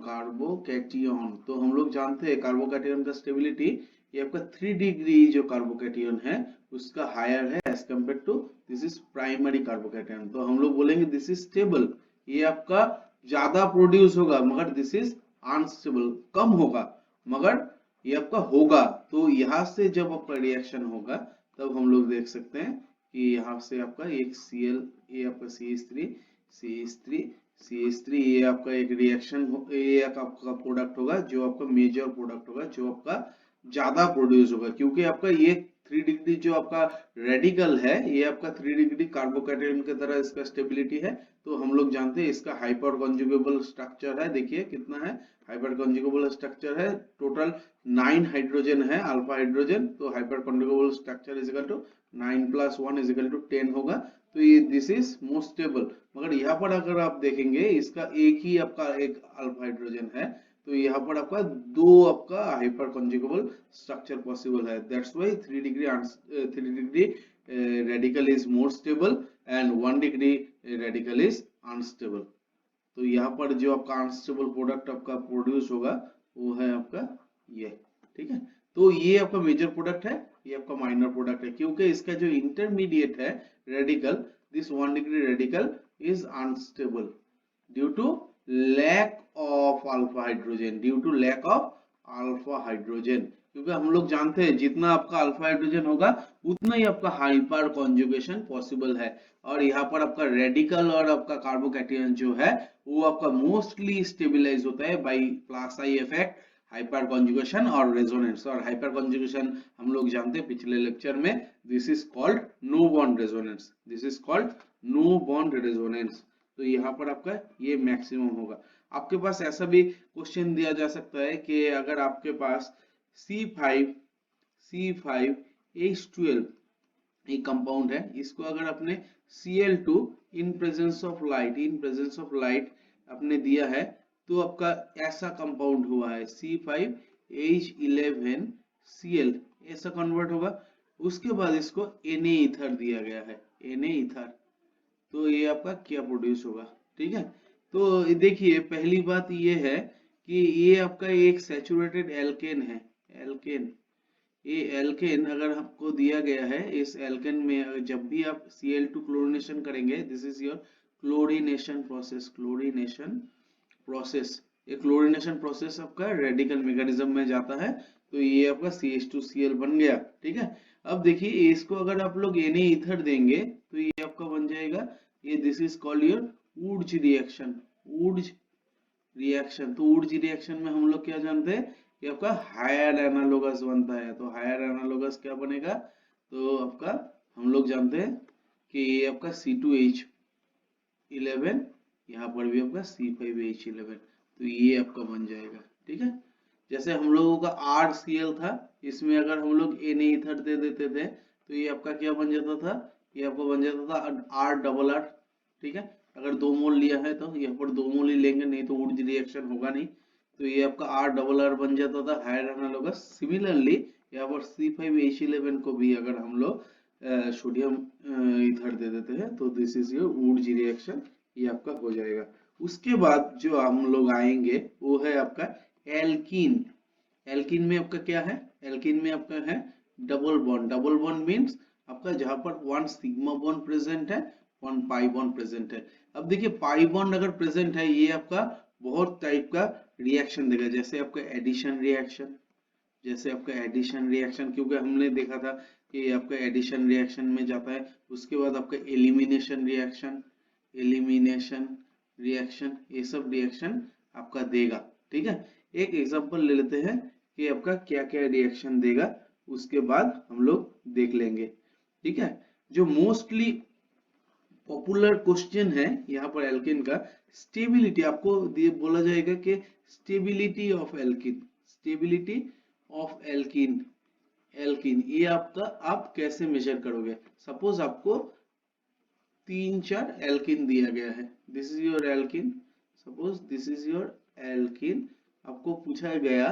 Speaker 1: तो हम लोग जानते हैं कार्बोकैटियन का स्टेबिलिटी ये आपका 3 डिग्री जो कार्बोकैटियन है उसका हायर है as compared to this is primary carbocation. तो हम लोग बोलेंगे दिस इज स्टेबल, ये आपका ज्यादा प्रोड्यूस होगा मगर दिस इज अनस्टेबल, कम होगा मगर ये आपका होगा। तो यहाँ से जब आपका रिएक्शन होगा तब हम लोग देख सकते हैं कि यहाँ से आपका एक Cl, ये आपका CH3 ये आपका एक रिएक्शन, ये आपका प्रोडक्ट होगा जो आपका मेजर प्रोडक्ट होगा, जो आपका ज्यादा प्रोड्यूस होगा, क्योंकि आपका ये 3 डिग्री जो आपका रेडिकल है ये आपका 3 डिग्री कार्बोकैटायन की तरह इसका स्टेबिलिटी है। तो हम लोग जानते हैं इसका हाइपर कॉन्जुगेबल स्ट्रक्चर है, देखिए कितना है, हाइपर कॉन्जुगेबल स्ट्रक्चर है, टोटल 9 हाइड्रोजन है, अल्फा हाइड्रोजन, तो hyper conjugable structure is equal to 9 + 1 is equal to 10 होगा। तो ये दिस इज मोस्ट स्टेबल। मगर यहाँ पर अगर आप देखेंगे इसका एक ही आपका एक अल्फा हाइड्रोजन है, तो यहाँ पर आपका दो आपका हाइपर कॉन्जुगेबल स्ट्रक्चर पॉसिबल है, that's why 3 degree radical is more stable and 1 degree radical is unstable. तो यहाँ पर जो आपका अनस्टेबल प्रोडक्ट आपका प्रोड्यूस होगा वो है आपका ये। ठीक है, तो ये आपका मेजर प्रोडक्ट है, ये आपका माइनर प्रोडक्ट है, क्योंकि इसका जो इंटरमीडिएट है radical, this 1 degree radical is unstable due to lack of alpha hydrogen, due to lack of alpha hydrogen, क्योंकि हम लोग जानते हैं जितना आपका अल्फा हाइड्रोजन होगा उतना ही आपका हाइपर कॉन्जुगेशन पॉसिबल है। और यहाँ पर आपका रेडिकल और आपका कार्बोकैटायन जो है वो आपका मोस्टली स्टेबलाइज होता है by plus I effect, hyperconjugation और रेजोनेंस। और हाइपर कॉन्जुगेशन हम लोग जानते हैं पिछले लेक्चर में, this is called no bond resonance, this is called no bond resonance. तो यहाँ पर आपका ये मैक्सिमम होगा। आपके पास ऐसा भी क्वेश्चन दिया जा सकता है कि अगर आपके पास C5H12 एक कंपाउंड है, इसको अगर आपने Cl2 in presence of light आपने दिया है, तो आपका ऐसा कंपाउंड हुआ है C5H11Cl, ऐसा कन्वर्ट होगा। उसके बाद इसको Na ईथर दिया गया है, Na ईथर, तो ये आपका क्या प्रोड्यूस होगा, ठीक है। तो देखिए पहली बात ये है कि ये आपका एक सैचुरेटेड एल्केन है, एल्केन। ये एल्केन अगर आपको दिया गया है, इस एल्केन में जब भी आप Cl2 क्लोरीनेशन करेंगे, this is your chlorination process. ये क्लोरीनेशन प्रोसेस आपका रेडिकल मैकेनिज्म में जाता है, तो ये आपका CH2Cl बन गया, ठीक है। अब देखिए इसको अगर आप लोग Na ईथर देंगे तो ये आपका बन जाएगा, ये this is called your Wurtz reaction, Wurtz reaction. तो वुड्स रिएक्शन में हम लोग क्या जानते हैं कि आपका हायर एनालोगस बनता है। तो हायर एनालोगस क्या बनेगा, तो आपका हम लोग जानते हैं कि ये आपका C2H11, यहाँ पर भी आपका C5H11, तो ये आपका बन जाएगा, ठीक है। जैसे हम लोगों का RCl था, इसमें अगर हम लोग Na ईथर दे देते थे तो ये आपका क्या बन जाता था, ये आपका बन जाता था R, ठीक है। अगर 2 मोल लिया है तो यहाँ पर 2 मोल ही लेंगे, नहीं तो वुड्स रिएक्शन होगा नहीं, तो ये आपका R बन जाता था हायर एनालोगस। सिमिलरली यहाँ पर C5H11 को भी अगर हम लोग सोडियम ईथर दे देते हैं तो this is your Wurtz reaction, ये आपका हो जाएगा। उसके बाद जो हम लोग आएंगे वो है आपका एल्कीन। एल्कीन में आपका क्या है, एल्कीन में आपका है double bond. Double bond means आपका जहां पर 1 सिग्मा बॉन्ड प्रेजेंट है, 1 पाई बॉन्ड प्रेजेंट है। अब देखिए पाई बॉन्ड अगर प्रेजेंट है, ये आपका बहुत टाइप का रिएक्शन देगा, जैसे आपका एडिशन रिएक्शन, क्योंकि हमने देखा था कि आपका एडिशन रिएक्शन में जाता है। उसके बाद आपका एलिमिनेशन रिएक्शन, ये सब रिएक्शन आपका देगा, ठीक है। एक एग्जांपल ले लेते हैं कि आपका क्या क्या रिएक्शन देगा, उसके बाद हम लोग देख लेंगे, ठीक है। जो मोस्टली पॉपुलर क्वेश्चन है यहाँ पर एल्केन का, स्टेबिलिटी आपको बोला जाएगा कि स्टेबिलिटी ऑफ एल्कीन, ये आपका आप कैसे मेजर करोगे। सपोज आपको 3-4 एल्कीन दिया गया है, this is your alkene, suppose this is your alkene. आपको पूछा गया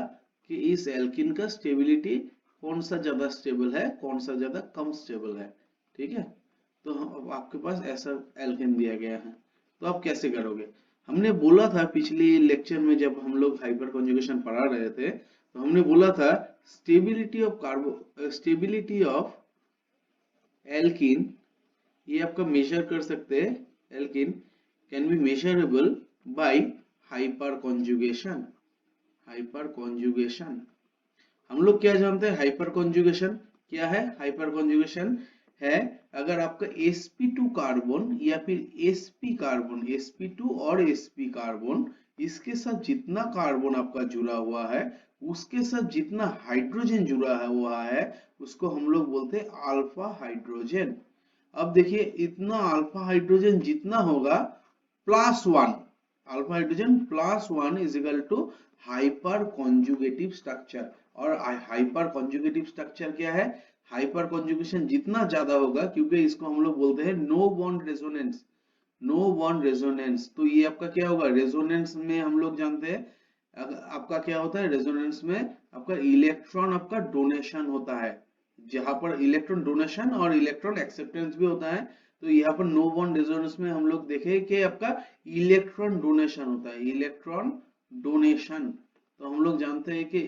Speaker 1: कि इस एल्कीन का स्टेबिलिटी कौन सा ज्यादा स्टेबल है, कौन सा ज्यादा कम स्टेबल है, ठीक है। तो आपके पास ऐसा एल्केन दिया गया है, तो आप कैसे करोगे। हमने बोला था पिछली लेक्चर में जब हम लोग हाइपर कॉन्जुगेशन पढ़ा रहे थे, तो हमने बोला था स्टेबिलिटी ऑफ एल्कीन, ये आपका मेजर कर सकते हैं। Alkene can be measurable by hyperconjugation. हम लोग क्या जानते हैं, हाइपर कॉन्जुगेशन क्या है। हाइपर कॉन्जुगेशन है अगर आपका sp2 कार्बन या फिर sp कार्बन, sp2 और sp कार्बन, इसके साथ जितना कार्बन आपका जुड़ा हुआ है उसके साथ जितना हाइड्रोजन जुड़ा हुआ है उसको हम लोग बोलते हैं अल्फा हाइड्रोजन। अब देखिए इतना अल्फा हाइड्रोजन जितना होगा +1, alpha hydrogen +1 is equal to hyperconjugative structure. और हाइपर कॉन्जुगेटिव स्ट्रक्चर क्या है, हाइपर कॉन्जुगेशन जितना ज्यादा होगा, क्योंकि इसको हम लोग बोलते हैं नो बॉन्ड रेजोनेंस, तो ये आपका क्या होगा, रेजोनेंस में हम लोग जानते हैं आपका क्या होता है, रेजोनेंस में आपका इलेक्ट्रॉन आपका डोनेशन होता है, जहां पर इलेक्ट्रॉन डोनेशन और इलेक्ट्रॉन एक्सेप्टेंस भी होता है। तो यहाँ पर नो बॉन्ड रेजोनेंस में हम लोग देखें कि आपका इलेक्ट्रॉन डोनेशन होता है, इलेक्ट्रॉन डोनेशन। तो हम लोग जानते हैं कि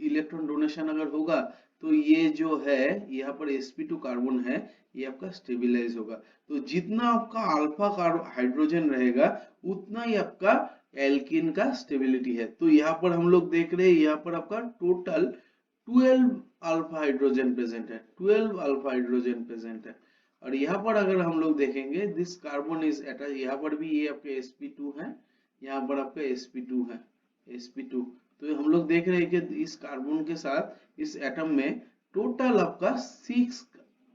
Speaker 1: इलेक्ट्रॉन डोनेशन अगर होगा तो ये जो है यहाँ पर sp2 कार्बन है, ये आपका स्टेबलाइज होगा। तो जितना आपका अल्फा हाइड्रोजन रहेगा उतना ही आपका एल्किन का स्टेबिलिटी है। तो यहाँ पर हम लोग देख रहे हैं, यहाँ पर आपका टोटल 12 अल्फा हाइड्रोजन प्रेजेंट है, 12 अल्फा हाइड्रोजन प्रेजेंट है। और यहाँ पर अगर हम लोग देखेंगे दिस कार्बन इज अटैच, यहाँ पर भी ये आपके sp2 है, यहाँ पर आपका sp2 है, sp2। तो हम लोग देख रहे हैं कि इस कार्बन के साथ इस एटम में टोटल आपका 6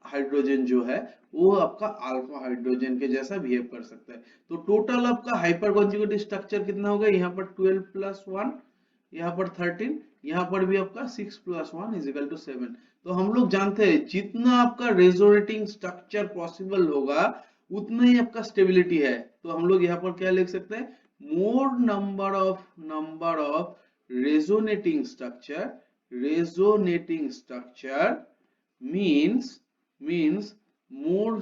Speaker 1: हाइड्रोजन जो है वो आपका अल्फा हाइड्रोजन के जैसा बिहेव कर सकता है। तो टोटल आपका हाइपर कॉन्जुगेटिव स्ट्रक्चर कितना होगा, यहाँ पर 12 + 1, यहाँ पर 13, यहाँ पर भी आपका 6 + 1 = 7। तो हम लोग जानते हैं जितना आपका रेजोनेटिंग स्ट्रक्चर पॉसिबल होगा उतना ही आपका स्टेबिलिटी है। तो हम लोग यहाँ पर क्या लिख सकते हैं, मोर number of resonating structure means more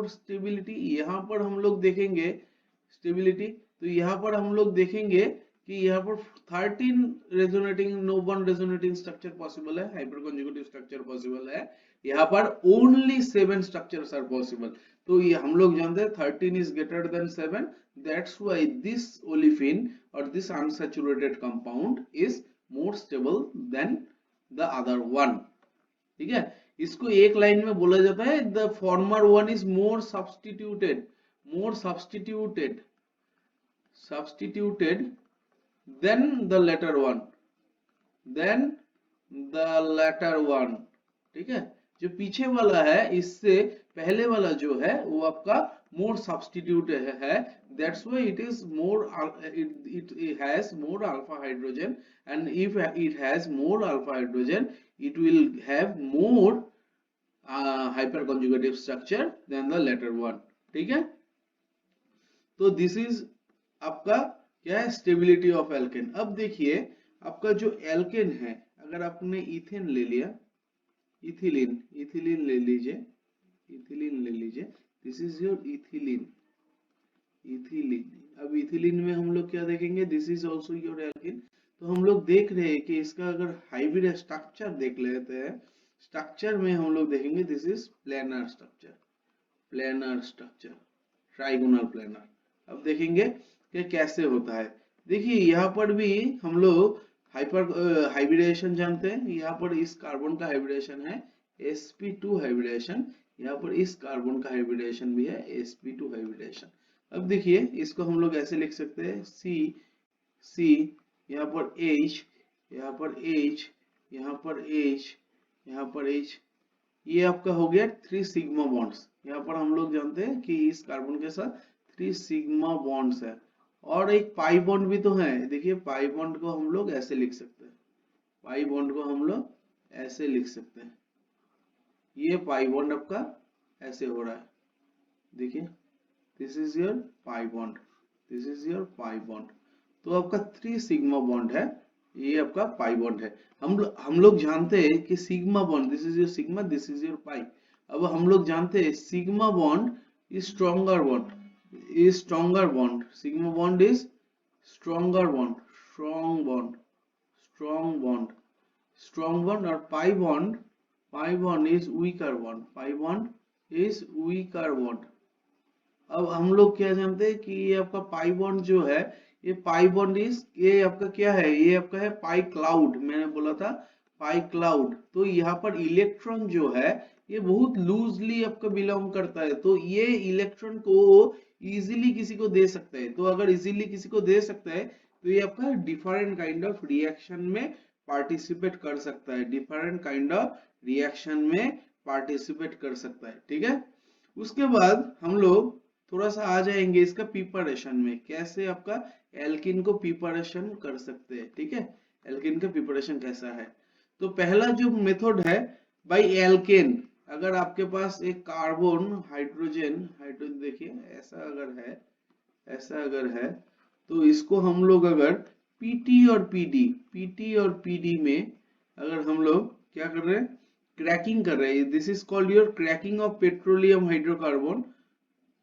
Speaker 1: stability. यहाँ पर हम लोग देखेंगे स्टेबिलिटी, तो यहाँ पर हम लोग देखेंगे कि यहाँ पर 13 resonating, no one resonating structure possible है, हाइपर कॉन्जुगेटिव स्ट्रक्चर पॉसिबल है, यहाँ पर ओनली 7 स्ट्रक्चर्स आर पॉसिबल। तो ये हम लोग जानते हैं 13 is greater than 7, that's why this olefin और this unsaturated compound is more stable than the other one. ठीक है, इसको एक लाइन में बोला जाता है the former one is more substituted than the latter one, ठीक है। जो पीछे वाला है इससे पहले वाला जो है वो आपका मोर सब्स्टिट्यूट है, that's why it is more, it has more alpha hydrogen, and if it has more alpha hydrogen it will have more hyperconjugative structure than the latter one। ठीक है, तो दिस इज आपका क्या है, स्टेबिलिटी ऑफ एल्केन। अब देखिए आपका जो एल्केन है, अगर आपने इथेन ले लिया, इथिलीन ले लीजिए, दिस इज योर इथिलीन। अब इथिलीन में हम लोग क्या देखेंगे, this is also your alkane. तो हम लोग देख रहे हैं कि इसका अगर हाइब्रिड स्ट्रक्चर देख लेते हैं, स्ट्रक्चर में हम लोग देखेंगे this is planar structure, trigonal planar. अब देखेंगे कि कैसे होता है। देखिए यहाँ पर भी हम लोग हाइब्रिडेशन जानते हैं, यहाँ पर इस कार्बन का हाइब्रिडेशन है sp2 हाइब्रिडेशन, यहाँ पर इस कार्बन का हाइब्रिडेशन भी है sp2 हाइब्रिडेशन। अब देखिए इसको हम लोग ऐसे लिख सकते हैं C, यहाँ पर H, यहाँ पर H, यहाँ पर H, यहाँ पर H, ये आपका हो गया 3 सिग्मा बॉन्ड्स। यहाँ पर हम लोग जानते हैं कि इस कार्बन के साथ 3 सिग्मा बॉन्ड्स है, और एक पाई बॉन्ड भी तो है। देखिए पाई बॉन्ड को हम लोग ऐसे लिख सकते हैं, ये पाई बॉन्ड आपका ऐसे हो रहा है, देखिए this is your pi bond, तो आपका 3 सिग्मा बॉन्ड है, ये आपका पाई बॉन्ड है। हम लोग जानते हैं कि sigma bond, this is your sigma, this is your pi. अब हम लोग जानते हैं sigma bond is stronger bond, sigma bond is stronger bond, strong bond, और pi bond is weaker bond, अब हम लोग क्या जानते हैं कि ये आपका पाई बॉन्ड जो है, ये पाई बॉन्ड इज, ये आपका क्या है, ये आपका है पाई क्लाउड। मैंने बोला था पाई क्लाउड। तो यहाँ पर इलेक्ट्रॉन जो है ये बहुत लूजली आपका बिलोंग करता है, तो ये इलेक्ट्रॉन को इजीली किसी को दे सकता है। तो अगर इजीली किसी को दे सकता है तो ये आपका डिफरेंट काइंड ऑफ रिएक्शन में पार्टिसिपेट कर सकता है, ठीक है। उसके बाद हम लोग थोड़ा सा आ जाएंगे इसका प्रिपरेशन में, कैसे आपका एल्किन को प्रिपरेशन कर सकते हैं, ठीक है। एल्किन का प्रिपरेशन कैसा है, तो पहला जो मेथड है बाय एल्केन, अगर आपके पास एक कार्बन हाइड्रोजन देखिए ऐसा अगर है तो इसको हम लोग अगर पीटी और पीडी में अगर हम लोग क्या कर रहे हैं, क्रैकिंग कर रहे हैं, this is called your cracking of petroleum hydrocarbon,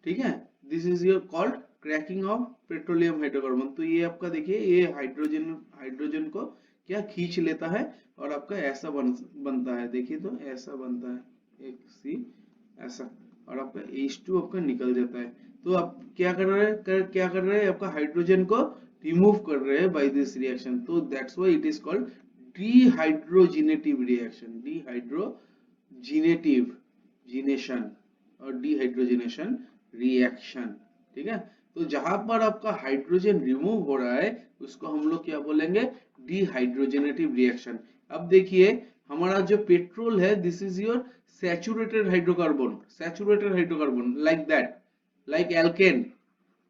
Speaker 1: ठीक है, this is your called cracking of petroleum hydrocarbon. तो ये आपका देखिए ये हाइड्रोजन को क्या खींच लेता है और आपका ऐसा बनता है, देखिए तो ऐसा बनता है एक सी ऐसा, और आपका H2 आपका निकल जाता है। तो आप क्या कर रहे हैं, क्या कर रहे हैं, आपका हाइड्रोजन को रिमूव कर रहे हैं बाय दिस रिएक्शन। तो that's why it is called dehydrogenative reaction, dehydrogenative जिनेशन और डिहाइड्रोजिनेशन रिएक्शन। ठीक है, तो जहां पर आपका हाइड्रोजन रिमूव हो रहा है उसको हम लोग क्या बोलेंगे, डिहाइड्रोजिनेटिव रिएक्शन। अब देखिए हमारा जो पेट्रोल है, this is your saturated hydrocarbon like that, like alkane,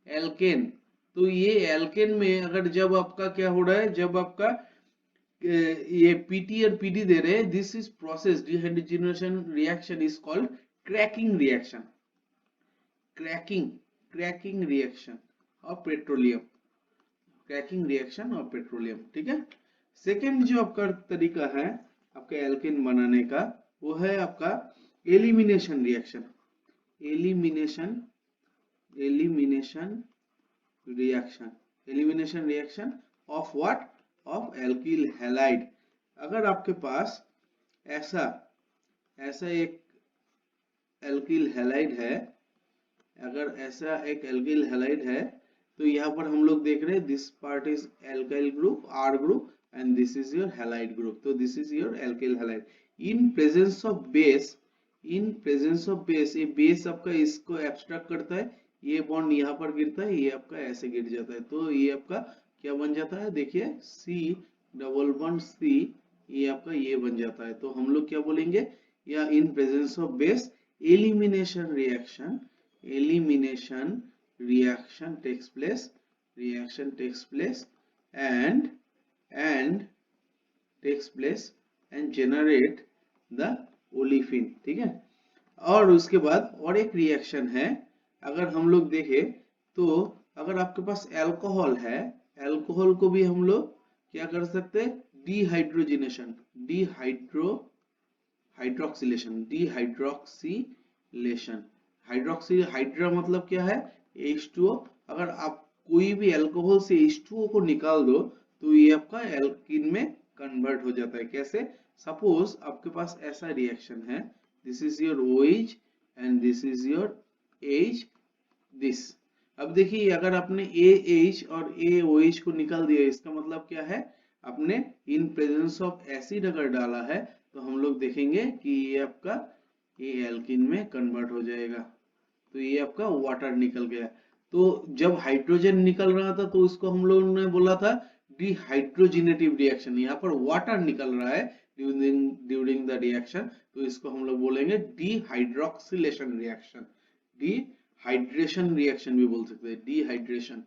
Speaker 1: alkane. तो ये एल्केन में अगर जब आपका क्या हो रहा है, जब आपका ये पीटी और पीडी दे रहे हैं, this is process dehydrogenation reaction is called cracking reaction, cracking reaction of petroleum, cracking reaction of petroleum. ठीक है, सेकेंड जो आपका तरीका है आपका एल्केन बनाने का, वो है आपका elimination reaction, elimination reaction, elimination reaction of what, of alkyl halide. अगर आपके पास ऐसा एक एल्किल हैलाइड है, अगर ऐसा एक एल्किल हैलाइड है, तो यहाँ पर हम लोग देख रहे हैं this part is alkyl group R group and this is your halide group. तो this is your alkyl halide in presence of base, in presence of base. ये बेस आपका इसको एब्स्ट्रैक्ट करता है, ये बॉन्ड यहाँ पर गिरता है, ये आपका ऐसे गिर जाता है, तो ये आपका क्या बन जाता है, देखिए C डबल बॉन्ड C, ये आपका ये बन जाता है। तो हम लोग क्या बोलेंगे, या इन presence of base elimination reaction, elimination reaction takes place and generate the olefin। ठीक है, और उसके बाद और एक रिएक्शन है, अगर हम लोग देखें तो अगर आपके पास अल्कोहल है, अल्कोहल को भी हम लोग क्या कर सकते हैं, डिहाइड्रोजिनेशन, डिहाइड्रोक्सिलेशन। हाइड्रा मतलब क्या है, H2O। अगर आप कोई भी अल्कोहल से H2O को निकाल दो तो ये आपका एल्कीन में कन्वर्ट हो जाता है। कैसे, सपोज आपके पास ऐसा रिएक्शन है, this is your OH and this is your H, this. अब देखिए अगर आपने AH और AOH को निकाल दिया, इसका मतलब क्या है, आपने इन प्रेजेंस ऑफ एसिड अगर डाला है तो हम लोग देखेंगे कि ये आपका ये एल्कीन में कन्वर्ट हो जाएगा, तो ये आपका वाटर निकल गया। तो जब हाइड्रोजन निकल रहा था तो उसको हम लोगों ने बोला था डिहाइड्रोजिनेटिव रिएक्शन, यहाँ पर वाटर निकल रहा है ड्यूरिंग द रिएक्शन, तो इसको हम लोग बोलेंगे डिहाइड्रोक्सिलेशन रिएक्शन, डिहाइड्रेशन रिएक्शन भी बोल सकते हैं, डिहाइड्रेशन।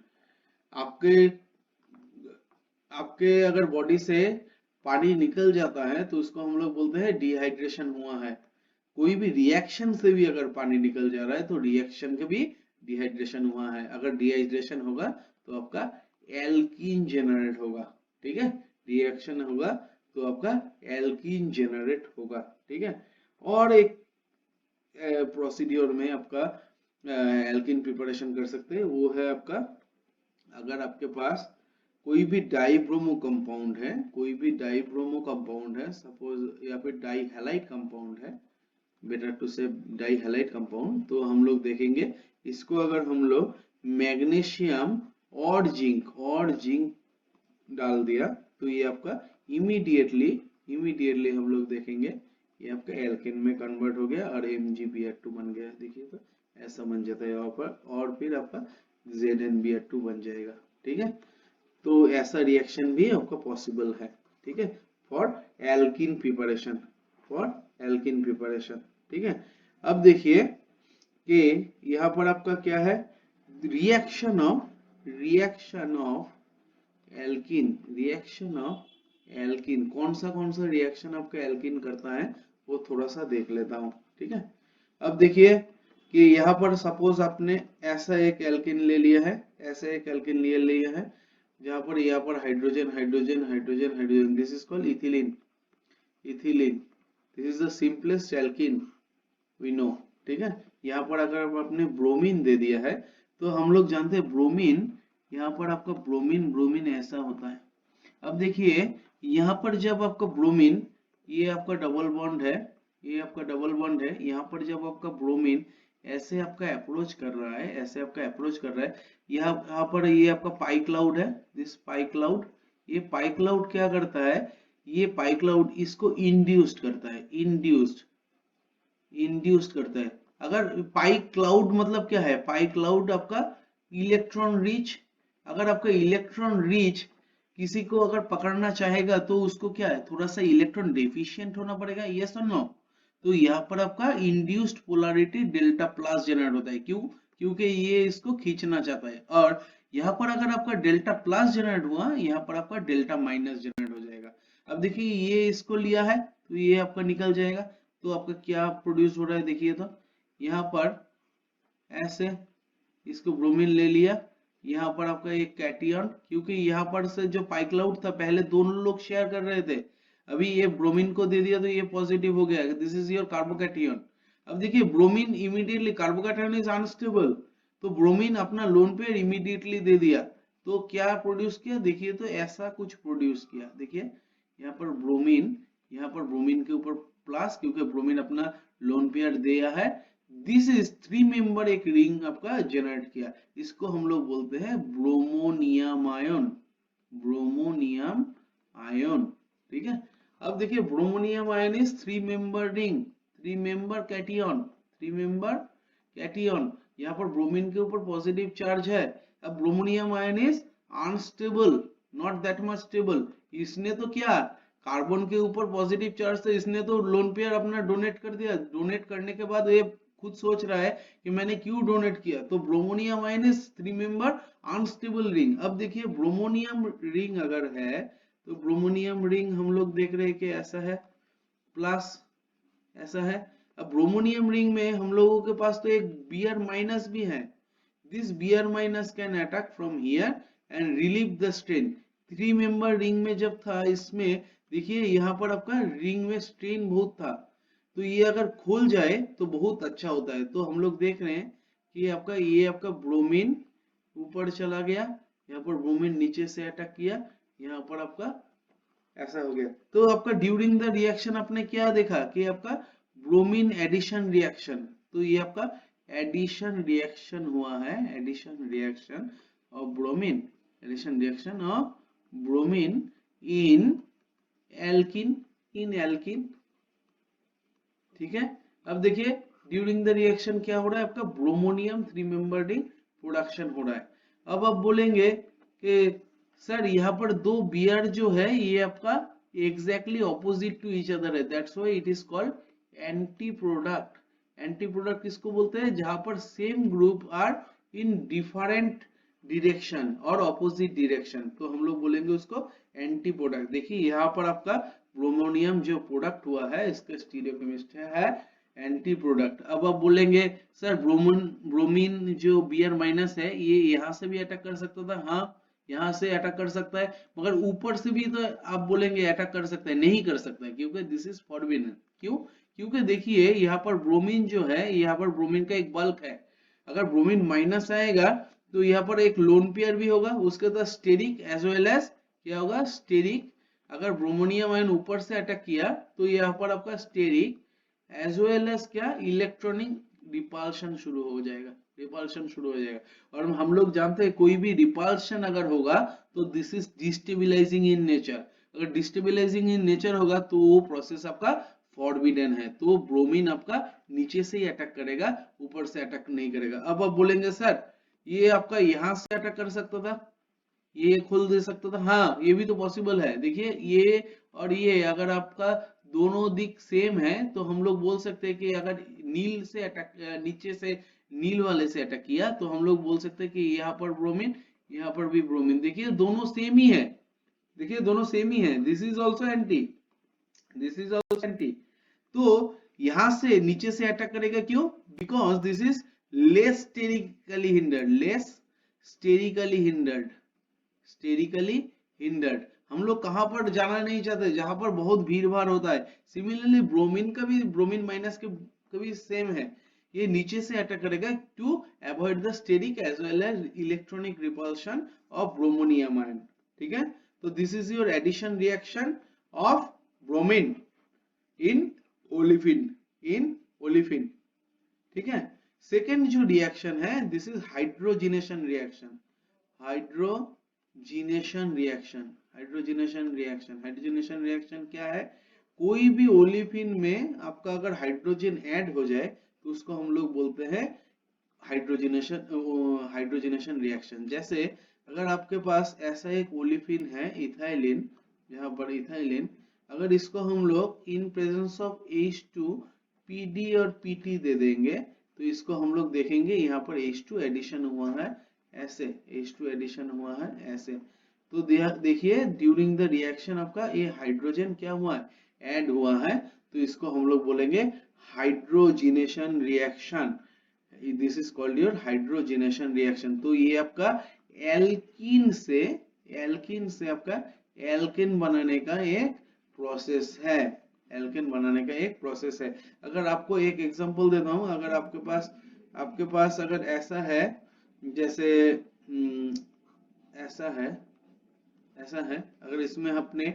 Speaker 1: आपके अगर बॉडी से पानी निकल जाता है तो उसको हम लोग बोलते हैं डिहाइड्रेशन हुआ है। कोई भी रिएक्शन से भी अगर पानी निकल जा रहा है तो रिएक्शन का भी डिहाइड्रेशन हुआ है। अगर डिहाइड्रेशन होगा तो आपका एल्कीन जनरेट होगा। ठीक है, रिएक्शन होगा तो आपका एल्कीन जनरेट होगा। ठीक है, और एक प्रोसीड्योर में आपका एल्कीन प्रिपरेशन कर सकते हैं, वो है आपका, अगर आपके पास कोई भी डाइब्रोमो कंपाउंड है, कोई भी डाइब्रोमो कंपाउंड है सपोज, या फिर डाइहैलाइड कंपाउंड है, बेटर टू से डाइहैलाइड कंपाउंड, तो हम लोग देखेंगे इसको अगर हम लोग मैग्नीशियम और जिंक डाल दिया तो ये आपका इमीडिएटली हम लोग देखेंगे ये आपका एल्केन में कन्वर्ट हो गया और MgBr2 बन गया। देखिए तो ऐसा बन जाता है यहाँ पर, और फिर आपका ZnBr2 बन जाएगा। ठीक है, तो ऐसा रिएक्शन भी आपका पॉसिबल है। ठीक है, फॉर एल्कीन प्रिपरेशन, ठीक है, अब देखिए कि यहाँ पर आपका क्या है, रिएक्शन ऑफ एल्कीन, कौन सा रिएक्शन आपका एल्कीन करता है वो थोड़ा सा देख लेता हूँ। ठीक है, अब देखिए कि यहाँ पर सपोज आपने ऐसा एक एल्कीन ले लिया है, जहाँ पर यहाँ पर hydrogen, this is called ethylene, this is the simplest alkene we know. ठीक है, यहाँ पर अगर आपने ब्रोमीन दे दिया है तो हम लोग जानते हैं ब्रोमीन, यहाँ पर आपका ब्रोमीन ऐसा होता है। अब देखिए यहाँ पर जब आपका ब्रोमीन, ये आपका डबल बॉन्ड है, यहाँ पर जब आपका ब्रोमीन ऐसे आपका अप्रोच कर रहा है, ऐसे आपका अप्रोच कर रहा है। यहाँ पर ये आपका पाई क्लाउड है, दिस पाई क्लाउड। ये पाई क्लाउड क्या करता है, ये पाई क्लाउड इसको इंड्यूस्ड करता है, इंड्यूस्ड करता है। अगर पाई क्लाउड मतलब क्या है, पाई क्लाउड आपका इलेक्ट्रॉन रिच, अगर आपका इलेक्ट्रॉन रिच किसी को अगर पकड़ना चाहेगा तो उसको क्या है, थोड़ा सा इलेक्ट्रॉन डेफिशिएंट होना पड़ेगा, यस और नो। तो यहाँ पर आपका induced polarity delta plus generate होता है, क्यों, क्योंकि ये इसको खींचना चाहता है। और यहाँ पर अगर आपका डेल्टा प्लस जनरेट हुआ, यहाँ पर आपका डेल्टा माइनस जनरेट हो जाएगा। अब देखिए ये इसको लिया है तो ये आपका निकल जाएगा। तो आपका क्या प्रोड्यूस हो रहा है, देखिए तो यहाँ पर ऐसे इसको ब्रोमीन ले लिया, यहाँ पर आपका एक कैटियन, क्योंकि यहाँ पर से जो पाई क्लाउड था पहले दोनों लोग शेयर कर रहे थे, अभी ये ब्रोमीन को दे दिया तो ये पॉजिटिव हो गया, दिस इज योर कार्बोकैटियन। अब देखिए ब्रोमीन इमीडिएटली, कार्बोकैटियन इज अनस्टेबल, तो ब्रोमीन अपना लोन पेयर इमीडिएटली दे दिया, तो क्या प्रोड्यूस किया, देखिए तो ऐसा कुछ प्रोड्यूस किया। देखिए यहाँ पर ब्रोमीन, यहाँ पर ब्रोमीन के ऊपर प्लस, क्योंकि ब्रोमीन अपना लोन पेयर दिया है। दिस इज 3 मेंबर एक रिंग आपका जनरेट किया, इसको हम लोग बोलते हैं ब्रोमोनियम आयन, ब्रोमोनियम आयन। ठीक है, अब देखिए bromonium ion is 3 member ring, 3 member cation, 3 member cation. यहाँ पर ब्रोमीन के ऊपर पॉजिटिव चार्ज है। अब bromonium ion is unstable, not that much stable. इसने तो क्या, कार्बन के ऊपर पॉजिटिव चार्ज था, इसने तो लोन पेयर अपना डोनेट कर दिया, डोनेट करने के बाद ये खुद सोच रहा है कि मैंने क्यों डोनेट किया। तो bromonium ion is 3 member unstable ring. अब देखिए ब्रोमोनियम रिंग अगर है तो ब्रोमोनियम रिंग हम लोग देख रहे हैं कि ऐसा है, प्लस ऐसा है। अब ब्रोमोनियम रिंग में हम लोगों के पास तो एक Br माइनस भी है, this Br minus can attack from here and relieve the strain. 3 member ring में जब था, इसमें देखिए यहाँ पर आपका रिंग में स्ट्रेन बहुत था, तो ये अगर खोल जाए तो बहुत अच्छा होता है। तो हम लोग देख रहे हैं कि आपका ये आपका ब्रोमीन ऊपर चला गया, यहाँ पर ब्रोमीन नीचे से अटैक किया, यहाँ पर आपका ऐसा हो गया। तो आपका ड्यूरिंग द रिएक्शन आपने क्या देखा कि आपका ब्रोमीन एडिशन रिएक्शन, तो ये आपका एडिशन रिएक्शन हुआ है, addition reaction of bromine, addition reaction of bromine in alkene, in alkene. ठीक है, अब देखिए ड्यूरिंग द रिएक्शन क्या हो रहा है, आपका ब्रोमोनियम 3 मेंबर रिंग प्रोडक्शन हो रहा है। अब आप बोलेंगे कि सर यहाँ पर दो Br जो है ये आपका exactly opposite to each other है, that's why it is called anti product. Anti product किसको बोलते हैं, जहां पर same group are in different direction और ऑपोजिट डिरेक्शन, तो हम लोग बोलेंगे उसको एंटी प्रोडक्ट। देखिए यहाँ पर आपका ब्रोमोनियम जो प्रोडक्ट हुआ है इसका स्टीरियोकेमिस्ट्री है एंटी प्रोडक्ट। अब आप बोलेंगे सर ब्रोमीन जो Br माइनस है ये यहाँ से भी अटैक कर सकता था, हाँ यहाँ से अटैक कर सकता है, मगर ऊपर से भी तो आप बोलेंगे अटैक कर सकता है, नहीं कर सकता है, क्योंकि दिस इज फॉरबिडन। क्यों, क्योंकि देखिए यहाँ पर ब्रोमीन जो है, यहाँ पर ब्रोमीन का एक बल्क है, अगर ब्रोमीन माइनस आएगा तो यहाँ पर एक लोन पेयर भी होगा, उसके साथ स्टेरिक एज वेल एज क्या होगा, स्टेरिक। अगर ब्रोमोनियम आयन ऊपर से अटैक किया तो यहाँ पर आपका स्टेरिक एज वेल एज क्या, इलेक्ट्रॉनिक रिपल्शन शुरू हो जाएगा, रिपल्शन शुरू हो जाएगा। और हम लोग जानते हैं कोई भी रिपल्शन अगर होगा तो दिस इज डिस्टेबिलाइजिंग इन नेचर, अगर डिस्टेबिलाइजिंग इन नेचर होगा तो वो प्रोसेस आपका फॉरबिडन है, तो ब्रोमीन आपका नीचे से ही अटैक करेगा, ऊपर से अटैक नहीं करेगा। अब आप बोलेंगे सर ये आपका यहाँ से अटैक कर सकता था, ये खोल दे सकता था, हाँ ये भी तो पॉसिबल है। देखिए ये और ये अगर आपका दोनों दिक सेम है तो हम लोग बोल सकते हैं कि अगर नील से अटैक, नीचे से नील वाले से अटैक किया तो हम लोग बोल सकते हैं कि यहाँ पर ब्रोमीन, यहाँ पर भी ब्रोमीन, देखिए दोनों सेम ही है, देखिए दोनों सेम ही है, this is also anti, this is also anti. तो यहां से नीचे से अटैक करेगा, क्यों, because this is less sterically hindered, less sterically hindered, sterically hindered. हम लोग कहां पर जाना नहीं चाहते, जहां पर बहुत भीड़ भाड़ होता है। सिमिलरली ब्रोमीन का भी, ब्रोमीन माइनस के भी सेम है, ये नीचे से अटैक करेगा to avoid the steric as well as electronic repulsion of bromonium ion. ठीक है, तो this is your addition reaction of bromine in olefin, in olefin. ठीक है, सेकेंड जो रिएक्शन है, this is hydrogenation reaction. Hydrogenation reaction, hydrogenation reaction, hydrogenation reaction क्या है? कोई भी ओलिफिन में आपका अगर हाइड्रोजन ऐड हो जाए तो उसको हम लोग बोलते हैं हाइड्रोजिनेशन रिएक्शन। जैसे अगर आपके पास ऐसा एक ओलिफिन है इथाइलिन, यहाँ पर इथाइलिन, अगर इसको हम लोग इन प्रेजेंस ऑफ H2 PD और PT दे देंगे तो इसको हम लोग देखेंगे यहाँ पर H2 एडिशन हुआ है ऐसे, H2 एडिशन हुआ है ऐसे। तो देखिए ड्यूरिंग द रिएक्शन आपका ये हाइड्रोजन क्या हुआ है? ऐड हुआ है, तो इसको हम लोग बोलेंगे hydrogenation reaction. This is called your hydrogenation reaction. तो ये आपका एल्कीन से आपका एल्केन बनाने का एक प्रोसेस है, एल्केन बनाने का एक प्रोसेस है। अगर आपको एक एग्जांपल देता हूं, अगर आपके पास अगर ऐसा है, जैसे ऐसा है, अगर इसमें आपने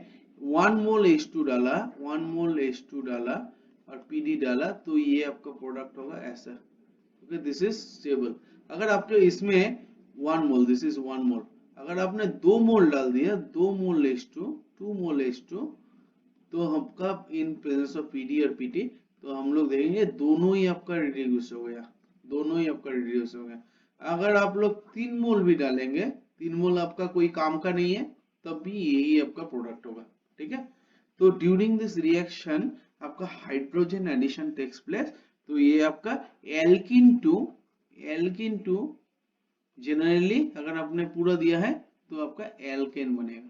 Speaker 1: 1 मोल H2 डाला, 1 मोल H2 डाला और PD डाला, तो ये आपका प्रोडक्ट होगा ऐसा। Okay, this is stable. अगर आपके इसमें 1 मोल, दिस इज 1 मोल, अगर आपने 2 मोल डाल दिया, 2 मोल H2, 2 मोल H2, तो आपका इन प्रेजेंस ऑफ PD और PT, तो हम लोग देखेंगे दोनों ही आपका रिड्यूस हो गया, दोनों ही आपका रिड्यूस हो गया। अगर आप लोग 3 मोल भी डालेंगे, 3 मोल आपका कोई काम का नहीं है, तब भी यही आपका प्रोडक्ट होगा, ठीक है। तो ड्यूरिंग दिस रिएक्शन आपका हाइड्रोजन एडिशन टेक्स प्लेस। तो ये आपका एल्किन टू जनरली अगर आपने पूरा दिया है तो आपका एल्केन बनेगा,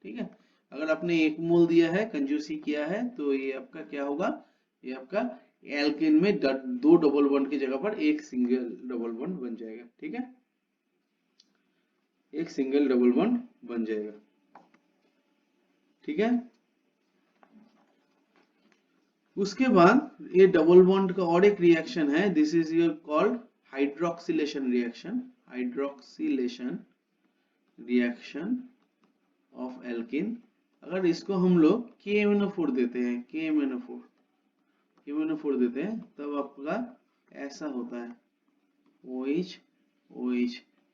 Speaker 1: ठीक है। अगर आपने 1 मोल दिया है, कंजूसी किया है, तो ये आपका क्या होगा? ये आपका एल्केन में 2 डबल बॉन्ड की जगह पर एक सिंगल डबल बॉन्ड बन जाएगा, ठीक है, एक सिंगल डबल बॉन्ड बन जाएगा, ठीक है। उसके बाद ये डबल बॉन्ड का और एक रिएक्शन है, this is your called hydroxylation reaction, hydroxylation reaction of alkene. अगर इसको हम लोग KMnO4 देते हैं, KMnO4 देते हैं, तब आपका ऐसा होता है OH।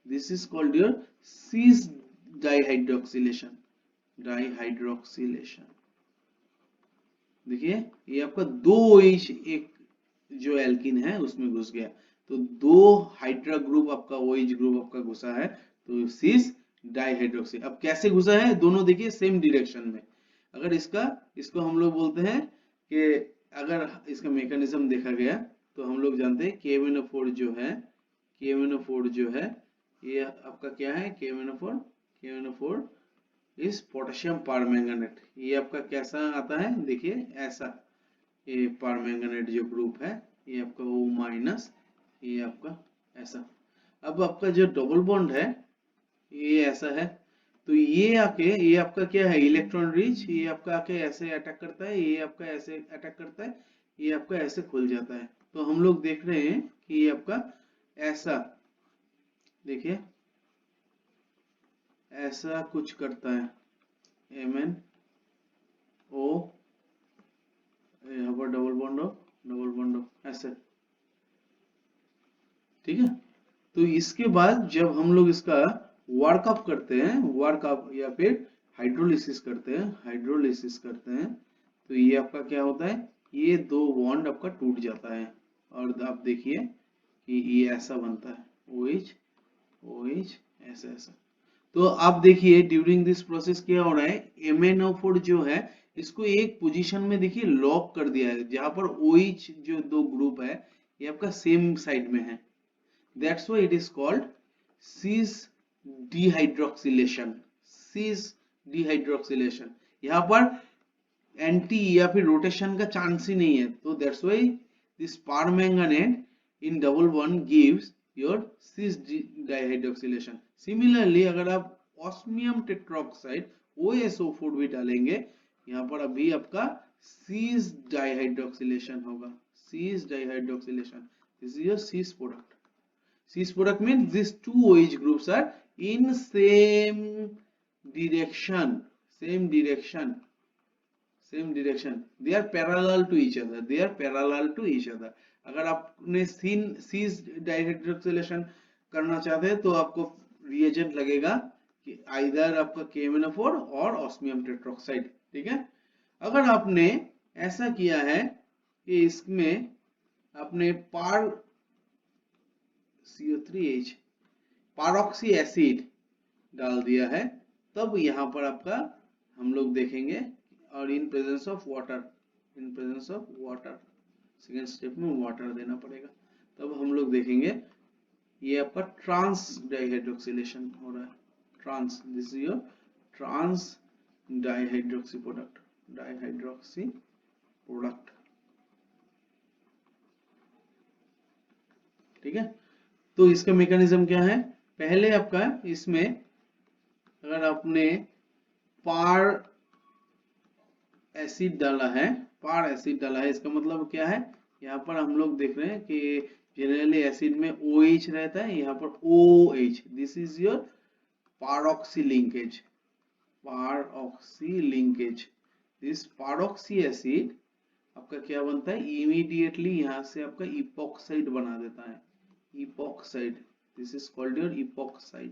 Speaker 1: This is called your cis dihydroxylation, dihydroxylation. देखिए ये आपका 2 OH एक जो एल्किन है उसमें घुस गया, तो 2 हाइड्रा ग्रुप आपका OH ग्रुप आपका घुसा है, तो सीस डाइहाइड्रोक्सी। अब कैसे घुसा है? दोनों देखिए सेम डायरेक्शन में। अगर इसको हम लोग बोलते हैं कि अगर इसका मैकेनिज्म देखा गया तो हम लोग जानते हैं KMnO4 जो है ये आपका क्या है? KMnO4 इस पोटेशियम परमैंगनेट। ये आपका कैसा आता है? देखिए ऐसा, ये परमैंगनेट जो ग्रुप है ये आपका O-, ये आपका ऐसा। अब आपका जो डबल बॉन्ड है ये ऐसा है, तो ये आके ये आपका क्या है? Electron rich. ये आपका आके ऐसे अटैक करता है, ये आपका ऐसे अटैक करता है, ये आपका ऐसे खुल जाता है। तो हम लोग देख रहे हैं कि ये आपका ऐसा, देखिए ऐसा कुछ करता है, MnO, यहाँ पर डबल बॉन्ड ऐसे, ठीक है। तो इसके बाद जब हम लोग इसका वर्कअप करते हैं, वर्कअप या फिर हाइड्रोलिसिस करते हैं, तो ये आपका क्या होता है? ये 2 बॉन्ड आपका टूट जाता है और आप देखिए कि ये ऐसा बनता है OH ऐसा। तो आप देखिए ड्यूरिंग दिस प्रोसेस क्या हो रहा है? MnO4 जो है इसको एक पोजीशन में देखिए लॉक कर दिया है, जहां पर OH जो 2 ग्रुप है ये आपका सेम साइड में है। That's why it is called cis dehydroxylation, यहाँ पर एंटी या फिर रोटेशन का चांस ही नहीं है, तो that's why this permanganate in double bond gives your cis dihydroxylation। Similarly अगर आप ऑस्मियम टेट्राऑक्साइड OSO4 भी डालेंगे, यहाँ पर अभी आपका cis dihydroxylation होगा, cis dihydroxylation। This is your cis product। Cis product means these two OH groups are in same direction, same direction, they are parallel to each other, they are parallel to each other. अगर आपने seize डाइहाइड्रोक्सिलेशन करना चाहते हैं तो आपको reagent लगेगा कि either आपका KMnO4 और ऑस्मियम टेट्रोक्साइड, ठीक है। अगर आपने ऐसा किया है कि इसमें आपने पार CO3H पारोक्सी एसिड डाल दिया है, तब यहाँ पर आपका हम लोग देखेंगे, और इन presence of water, in presence of water, second step में वाटर देना पड़ेगा, तब हम लोग देखेंगे ये आपका ट्रांस डाइहाइड्रोक्सिलेशन हो रहा है। Trans, this is your trans dihydroxy product, dihydroxy product, ठीक है। तो इसका मैकेनिज्म क्या है, पहले आपका इसमें अगर आपने पार एसिड डाला है, पार एसिड डाला है, इसका मतलब क्या है, यहाँ पर हम लोग देख रहे हैं कि जनरली एसिड में OH रहता है, यहाँ पर OH, this is your peroxy linkage, peroxy linkage. This peroxy acid आपका क्या बनता है, इमीडिएटली यहाँ से आपका इपॉक्साइड बना देता है, epoxide, this is called your epoxide,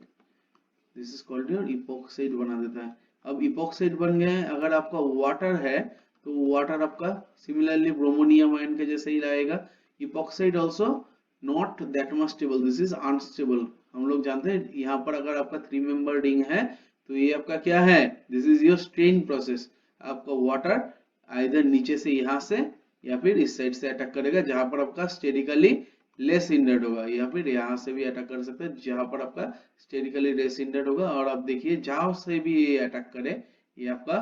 Speaker 1: this is called your epoxide बना देता है। अब इपॉक्साइड बन गया है, अगर आपका वाटर है तो वाटर आपका सिमिलरली ब्रोमोनियम आयन के जैसे ही रहेगा। Epoxide also not that much stable, this is unstable. हम लोग जानते हैं यहाँ पर अगर आपका 3 मेंबर रिंग है तो ये आपका क्या है, this is your strain process. आपका वाटर आइदर नीचे से यहाँ से या फिर इस साइड से अटैक करेगा, जहां पर आपका स्टेरिकली लेस हिंडर्ड होगा, या फिर यहाँ से भी अटैक कर सकते हैं जहां पर आपका स्टेरिकली लेस हिंडर्ड होगा। और आप देखिए जहां से भी ये अटैक करे, ये आपका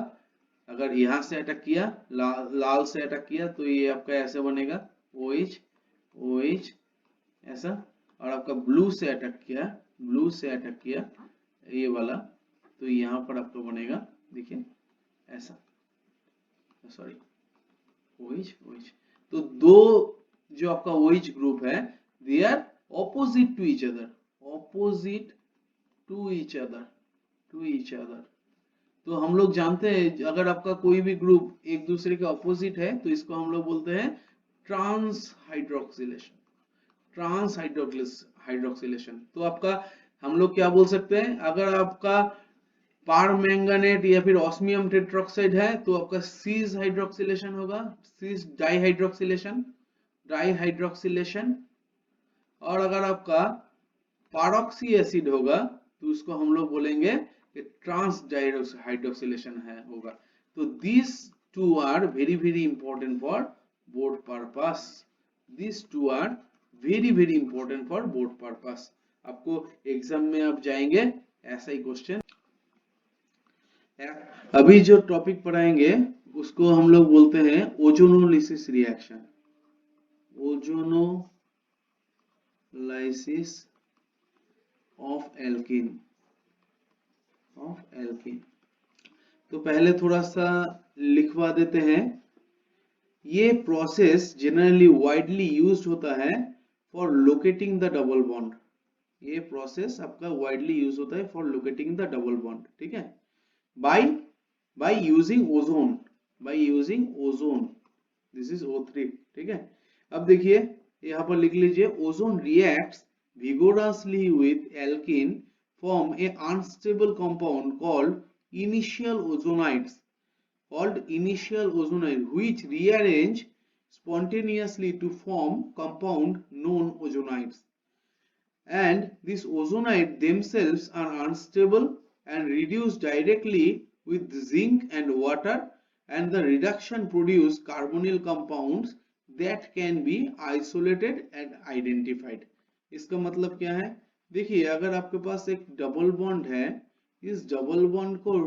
Speaker 1: अगर यहाँ से अटैक किया, लाल से अटैक किया, तो ये आपका ऐसे बनेगा OH OH ऐसा, और आपका ब्लू से अटैक किया, ब्लू से अटैक किया ये वाला, तो यहाँ पर आपको बनेगा देखिए ऐसा, सॉरी OH OH। तो दो जो आपका OH ग्रुप है, they are opposite to each other, opposite to each other, to each other. तो हम लोग जानते हैं अगर आपका कोई भी ग्रुप एक दूसरे के ऑपोजिट है तो इसको हम लोग बोलते हैं ट्रांस हाइड्रोक्सिलेशन, ट्रांस हाइड्रोक्सिलेशन। तो आपका हम लोग क्या बोल सकते हैं, अगर आपका पार मैंगनेट या फिर ऑस्मियम टेट्रोक्साइड है तो आपका सीज हाइड्रोक्सिलेशन होगा, सीज डाइहाइड्रोक्सिलेशन, डाइहाइड्रोक्सिलेशन। और अगर आपका पारोक्सी एसिड होगा तो उसको हम लोग बोलेंगे कि ट्रांस हाइड्रोक्सिलेशन है होगा। तो this two are very very important for board purpose, this two are very very important for board purpose. आपको एग्जाम में आप जाएंगे ऐसा ही क्वेश्चन। अभी जो टॉपिक पढ़ाएंगे उसको हम लोग बोलते हैं ozonolysis reaction, ozonolysis of alkene, of alkene. तो पहले थोड़ा सा लिखवा देते हैं। ये प्रोसेस जनरली वाइडली यूज्ड होता है for locating the double bond, ये प्रोसेस आपका वाइडली यूज होता है for locating the double bond, ठीक है। by using ozone, by using ozone, this is O3, ठीक है। अब देखिए यहाँ पर लिख लीजिए, ozone reacts vigorously with alkene form a unstable compound called initial ozonides, which rearrange spontaneously to form compound known ozonides, and these ozonides themselves are unstable and reduced directly with zinc and water, and the reduction produce carbonyl compounds that can be isolated and identified। इसका मतलब क्या है, देखिए अगर आपके पास एक double bond है, इस डबल बॉन्ड को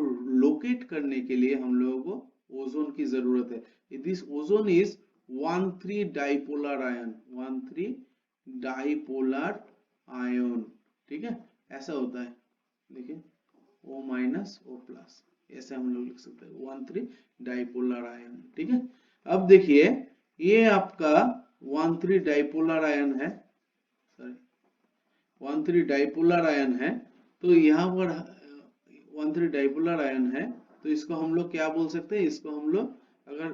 Speaker 1: लोकेट करने के लिए हम लोगों को ओजोन की जरूरत है। This ozone is 1,3 dipolar ion, 1,3 dipolar ion, ठीक है। ऐसा होता है देखिए O माइनस O प्लस, ऐसे हम लोग लिख सकते हैं 1,3 डाइपोलर आयन, ठीक है। अब देखिए ये आपका 1,3 डाइपोलर आयन है, सॉरी 1,3 डाइपोलर आयन है। तो यहाँ पर 1,3 डाइपोलर आयन है, तो इसको हम लोग क्या बोल सकते हैं, इसको हम लोग अगर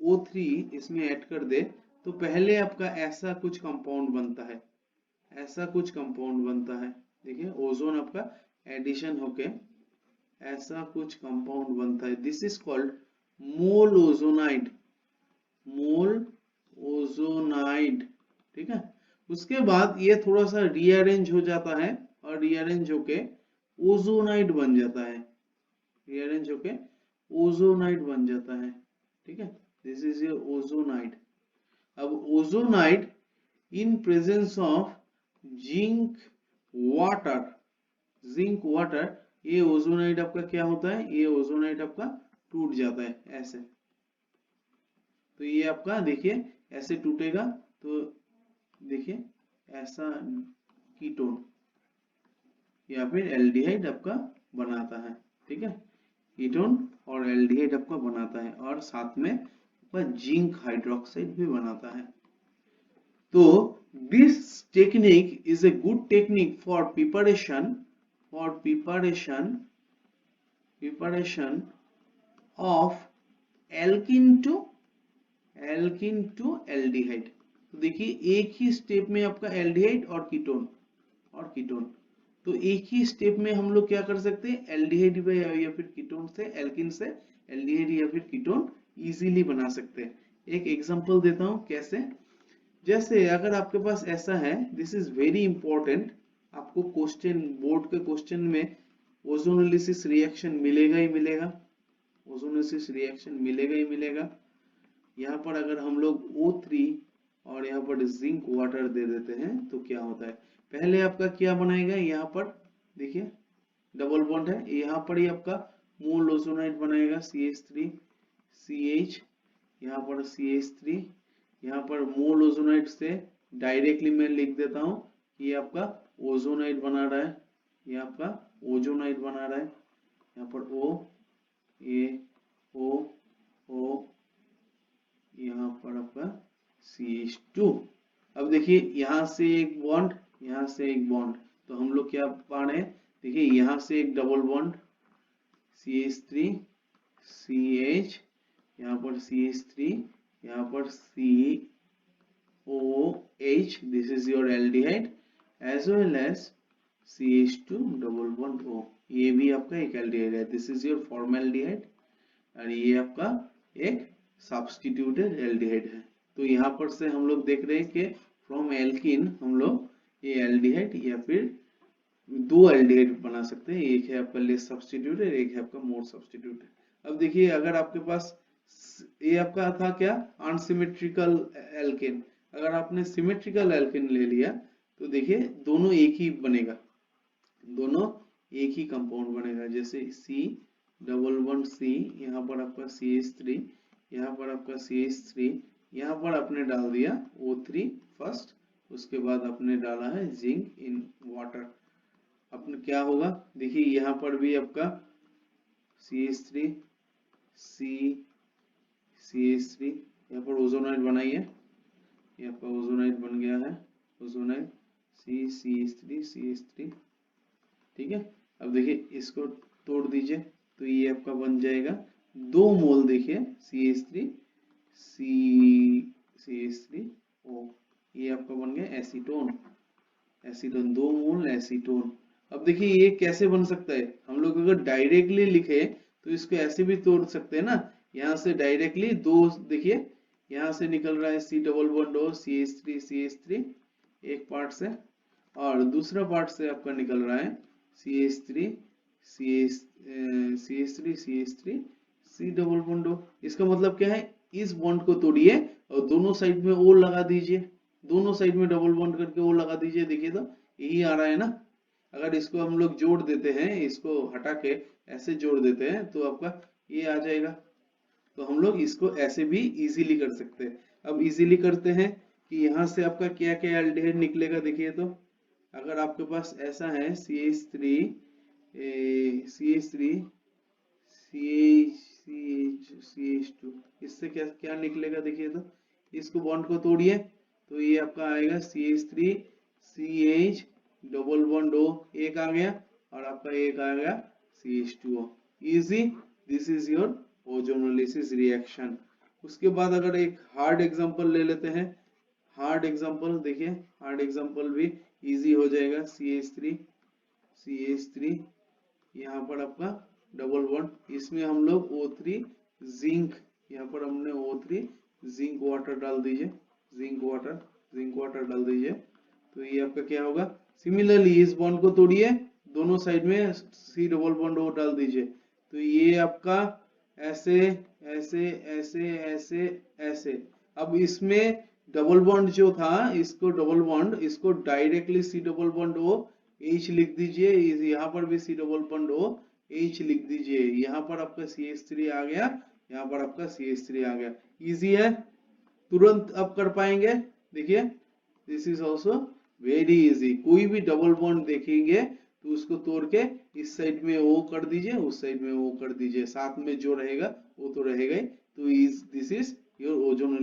Speaker 1: O3 इसमें ऐड कर दे तो पहले आपका ऐसा कुछ कंपाउंड बनता है, ऐसा कुछ कंपाउंड बनता है। देखिए ओजोन आपका एडिशन होके ऐसा कुछ कंपाउंड बनता है, this is called mole ozonide, mole ozonide. ठीक है, उसके बाद ये थोड़ा सा रीअरेंज हो जाता है और रीअरेंज होके ओजोनाइड बन जाता है, रीअरेंज होके ओजोनाइड बन जाता है। ठीक है, दिस इज योर ओजोनाइड। अब ozonide in presence of zinc water, zinc water, ये ओजोनाइड आपका क्या होता है, ये ओजोनाइड आपका टूट जाता है ऐसे। तो ये आपका देखिए ऐसे टूटेगा तो देखिए ऐसा कीटोन या फिर एल्डिहाइड आपका बनाता है। ठीक है, कीटोन और एल्डिहाइड आपका बनाता है और साथ में आपका जिंक हाइड्रोक्साइड भी बनाता है। तो this technique is a good technique for preparation, for preparation of alkene to aldehyde. तो देखिए एक ही स्टेप में आपका एल्डिहाइड और कीटोन, तो एक ही स्टेप में हम लोग क्या कर सकते हैं, एल्डिहाइड या फिर कीटोन से, एल्किन से एल्डिहाइड या फिर कीटोन इजीली बना सकते हैं। एक एग्जांपल देता हूं कैसे। जैसे अगर आपके पास ऐसा है, दिस इज वेरी इंपॉर्टेंट, आपको क्वेश्चन बोर्ड के क्वेश्चन में ओजोनोलिसिस रिएक्शन मिलेगा ही मिलेगा, ओजोनोलिसिस रिएक्शन मिलेगा ही मिलेगा। यहाँ पर अगर हम लोग O3 और यहाँ पर जिंक वाटर दे देते हैं तो क्या होता है, पहले आपका क्या बनाएगा, यहाँ पर देखिए डबल बॉन्ड है, यहाँ पर ही आपका मोल ओजोनाइड बनाएगा CH3 CH, यहाँ पर CH3, यहाँ पर मोल ओजोनाइड से डायरेक्टली मैं लिख देता हूँ ये आपका ओजोनाइड बना रहा है, ये आपका ओजोनाइड बना रहा है। यहाँ पर O, ये O, यहाँ पर आपका CH2। अब देखिए यहाँ से एक बॉन्ड, यहाँ से एक बॉन्ड, तो हम लोग क्या पा रहे हैं, देखिए यहाँ से एक डबल बॉन्ड CH3 CH, यहाँ पर CH3, यहाँ पर COH, this is your aldehyde, as well as CH2 double bond O, ये भी आपका एक एल्डिहाइड है, दिस इज योर फॉर्मल्डिहाइड और ये आपका एक सब्स्टिट्यूटेड एल्डिहाइड है। तो यहाँ पर से हम लोग देख रहे हैं कि फ्रॉम एल्किन हम लोग ये एल्डिहाइड या फिर दो एल्डिहाइड बना सकते हैं, एक है आपका लेस सब्स्टिट्यूटेड, एक है आपका मोर सब्स्टिट्यूटेड। अब देखिए अगर आपके पास ये आपका था क्या, अनसिमेट्रिकल एल्केन, अगर आपने सिमेट्रिकल एल्केन ले लिया तो देखिए दोनों एक ही बनेगा, दोनों एक ही कंपाउंड बनेगा। जैसे C डबल बॉन्ड C, यहाँ पर आपका CH3, यहाँ पर आपका CH3, यहाँ पर आपने डाल दिया O3 फर्स्ट, उसके बाद आपने डाला है जिंक इन वाटर, अपने क्या होगा देखिए यहाँ पर भी आपका CH3 CH3, यहाँ पर ओजोनाइड बनाइए, ये आपका ओजोनाइड बन गया है, ओजोनाइड CH3। ठीक है, अब देखिए इसको तोड़ दीजिए तो ये आपका बन जाएगा 2 मोल, देखिए CH3O, ये आपका बन गया एसीटोन, 2 मोल एसीटोन। अब देखिए ये कैसे बन सकता है, हम लोग अगर डायरेक्टली लिखे तो इसको ऐसे भी तोड़ सकते हैं ना, यहाँ से डायरेक्टली दो, देखिए यहाँ से निकल रहा है C double bond O CH3 एक पार्ट से, और दूसरा पार्ट से आपका निकल रहा है CH3 C double bond O। इसका मतलब क्या है, इस बॉन्ड को तोड़िए और दोनों साइड में O लगा दीजिए, दोनों साइड में डबल बॉन्ड करके O लगा दीजिए, देखिए तो यही आ रहा है ना। अगर इसको हम लोग जोड़ देते हैं, इसको हटा के ऐसे जोड़ देते हैं तो आपका ये आ जाएगा। तो हम लोग इसको ऐसे भी इजीली कर सकते हैं। अब इजीली करते हैं कि यहाँ से आपका क्या क्या एल्डिहाइड निकलेगा, देखिए तो अगर आपके पास ऐसा है CH3 CH2, इससे क्या क्या निकलेगा देखिए तो, इसको बॉन्ड को तोड़िए तो ये आपका आएगा CH3 CH double bond O, एक आ गया और आपका एक आ गया CH2O, easy, this is your ozonolysis reaction. उसके बाद अगर एक हार्ड एग्जांपल ले लेते हैं, हार्ड एग्जांपल देखिए, हार्ड एग्जांपल भी इजी हो जाएगा। CH3 यहाँ पर आपका डबल बॉन्ड, इसमें हम लोग O3 जिंक, यहाँ पर हमने O3 जिंक वाटर डाल दीजिए, जिंक वाटर डाल दीजिए। तो ये आपका क्या होगा, सिमिलरली इस बॉन्ड को तोड़िए, दोनों साइड में C डबल बॉन्ड O डाल दीजिए। तो ये आपका ऐसे ऐसे ऐसे ऐसे ऐसे। अब इसमें डबल बॉन्ड जो था, इसको डबल बॉन्ड, इसको directly C double bond O H लिख दीजिए, यहाँ पर भी C double bond O H लिख दीजिए। यहाँ पर आपका CH3 आ गया, यहाँ पर आपका CH3 आ गया। इजी है, तुरंत आप कर पाएंगे। देखिए this is also very easy. कोई भी डबल बॉन्ड देखेंगे तो उसको तोड़ के इस साइड में O कर दीजिए, उस साइड में O कर दीजिए, साथ में जो रहेगा वो तो रहेगा ही। तो दिस इज योर ओजोन